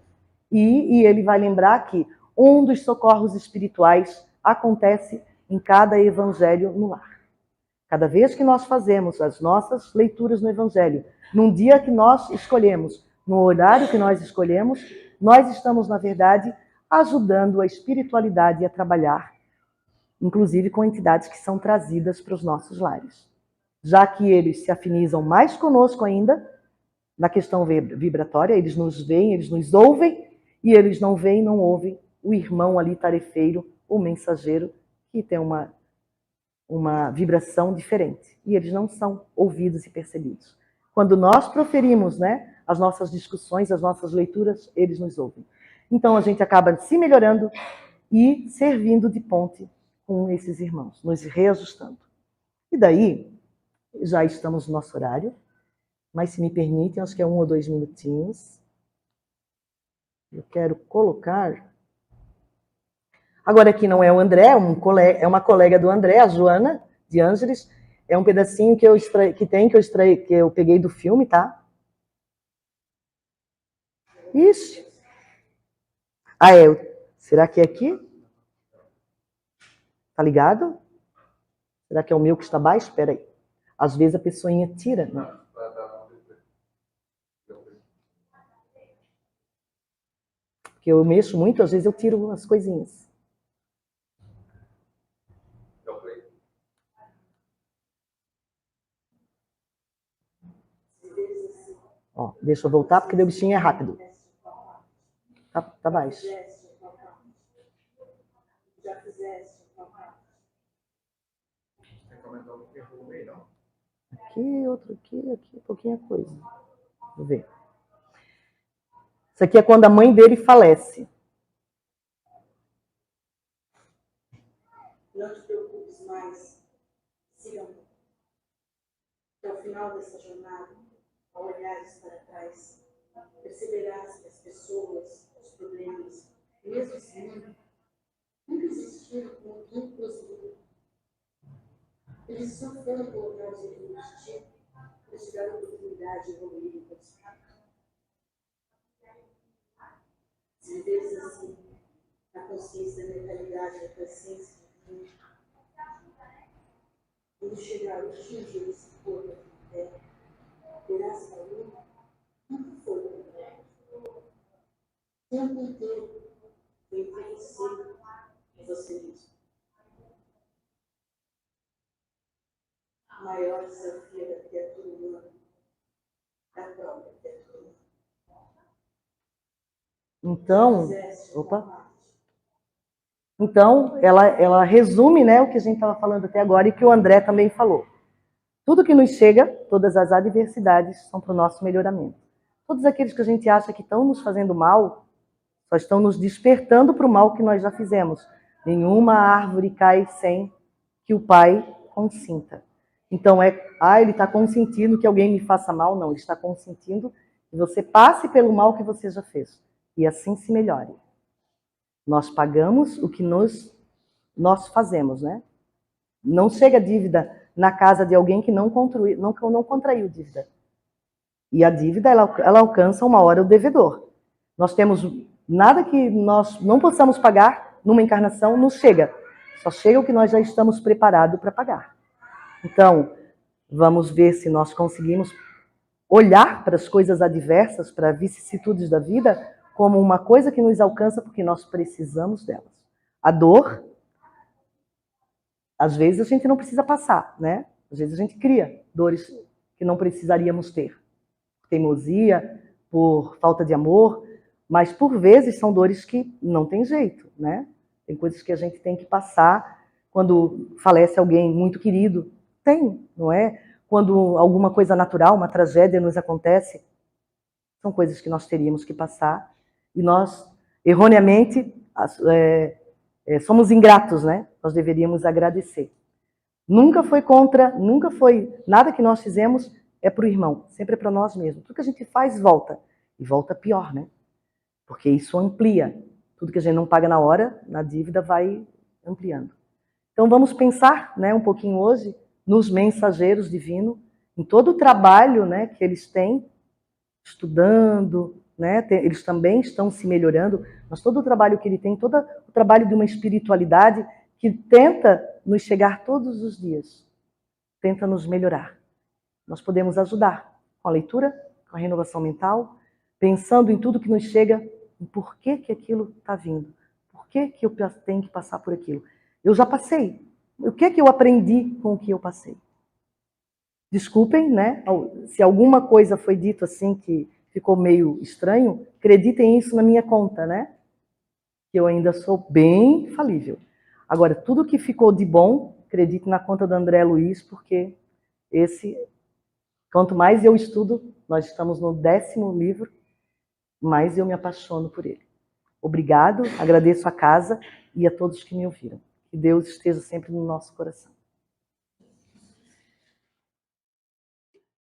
Speaker 1: E ele vai lembrar que um dos socorros espirituais acontece em cada evangelho no lar. Cada vez que nós fazemos as nossas leituras no Evangelho, num dia que nós escolhemos, no horário que nós escolhemos, nós estamos, na verdade, ajudando a espiritualidade a trabalhar, inclusive com entidades que são trazidas para os nossos lares. Já que eles se afinizam mais conosco ainda, na questão vibratória, eles nos veem, eles nos ouvem, e eles não veem, não ouvem o irmão ali tarefeiro, o mensageiro, que tem uma vibração diferente. E eles não são ouvidos e percebidos. Quando nós proferimos, né, as nossas discussões, as nossas leituras, eles nos ouvem. Então a gente acaba se melhorando e servindo de ponte com esses irmãos, nos reajustando. E daí, já estamos no nosso horário, mas se me permitem, acho que é 1 ou 2 minutinhos. Eu quero colocar... Agora aqui não é o André, é uma colega do André, a Joana de Ângeles. É um pedacinho que eu peguei do filme, tá? Ixi. Ah, será que é aqui? Tá ligado? Será que é o meu que está baixo? Espera aí. Às vezes a pessoinha tira, né? Porque eu mexo muito, às vezes eu tiro as coisinhas. Ó, deixa eu voltar, porque o bichinho é rápido. Tá baixo. Já fizeste? Aqui, outro aqui, pouquinha coisa. Vou ver. Isso aqui é quando a mãe dele falece. Não te preocupes mais, sigam. Até o final dessa jornada, ao olhares para trás, perceberás que as pessoas, os problemas, mesmo esse mundo, nunca existiram com inclusive. Eles só foram colocados em ti para te dar a oportunidade de evoluir em você. Se viveres assim, a consciência da mentalidade da consciência divina, quando chegar o dia desse corpo na terra, verás que a lua nunca foi completa. O tempo inteiro foi entre você e você mesmo. O maior desafio da criatura humana é a própria criatura humana. Então, ela resume, né, o que a gente estava falando até agora e que o André também falou. Tudo que nos chega, todas as adversidades, são para o nosso melhoramento. Todos aqueles que a gente acha que estão nos fazendo mal, só estão nos despertando para o mal que nós já fizemos. Nenhuma árvore cai sem que o Pai consinta. Então, ele está consentindo que alguém me faça mal? Não, ele está consentindo que você passe pelo mal que você já fez. E assim se melhore. Nós pagamos o que nós fazemos, né? Não chega dívida na casa de alguém que não contraiu dívida. E a dívida, ela alcança uma hora o devedor. Nós temos nada que nós não possamos pagar numa encarnação, nos chega. Só chega o que nós já estamos preparados para pagar. Então, vamos ver se nós conseguimos olhar para as coisas adversas, para as vicissitudes da vida, como uma coisa que nos alcança porque nós precisamos delas. A dor, às vezes a gente não precisa passar, né? Às vezes a gente cria dores que não precisaríamos ter. Por teimosia, por falta de amor, mas por vezes são dores que não tem jeito, né? Tem coisas que a gente tem que passar quando falece alguém muito querido. Tem, não é? Quando alguma coisa natural, uma tragédia nos acontece, são coisas que nós teríamos que passar e nós, erroneamente, somos ingratos, né? Nós deveríamos agradecer. Nunca foi nada que nós fizemos é para o irmão, sempre é para nós mesmos. Tudo que a gente faz volta, e volta pior, né? Porque isso amplia. Tudo que a gente não paga na hora, na dívida, vai ampliando. Então vamos pensar, né, um pouquinho hoje nos mensageiros divinos, em todo o trabalho, né, que eles têm, estudando, né, eles também estão se melhorando, mas todo o trabalho que ele tem, todo o trabalho de uma espiritualidade que tenta nos chegar todos os dias, tenta nos melhorar. Nós podemos ajudar com a leitura, com a renovação mental, pensando em tudo que nos chega, em por que aquilo está vindo, por que eu tenho que passar por aquilo. Eu já passei. O que eu aprendi com o que eu passei? Desculpem, né? Se alguma coisa foi dito assim que ficou meio estranho, acreditem isso na minha conta, né? Que eu ainda sou bem falível. Agora, tudo que ficou de bom, acredite na conta do André Luiz, porque quanto mais eu estudo, nós estamos no 10º livro, mais eu me apaixono por ele. Obrigado, agradeço a casa e a todos que me ouviram. Que Deus esteja sempre no nosso coração.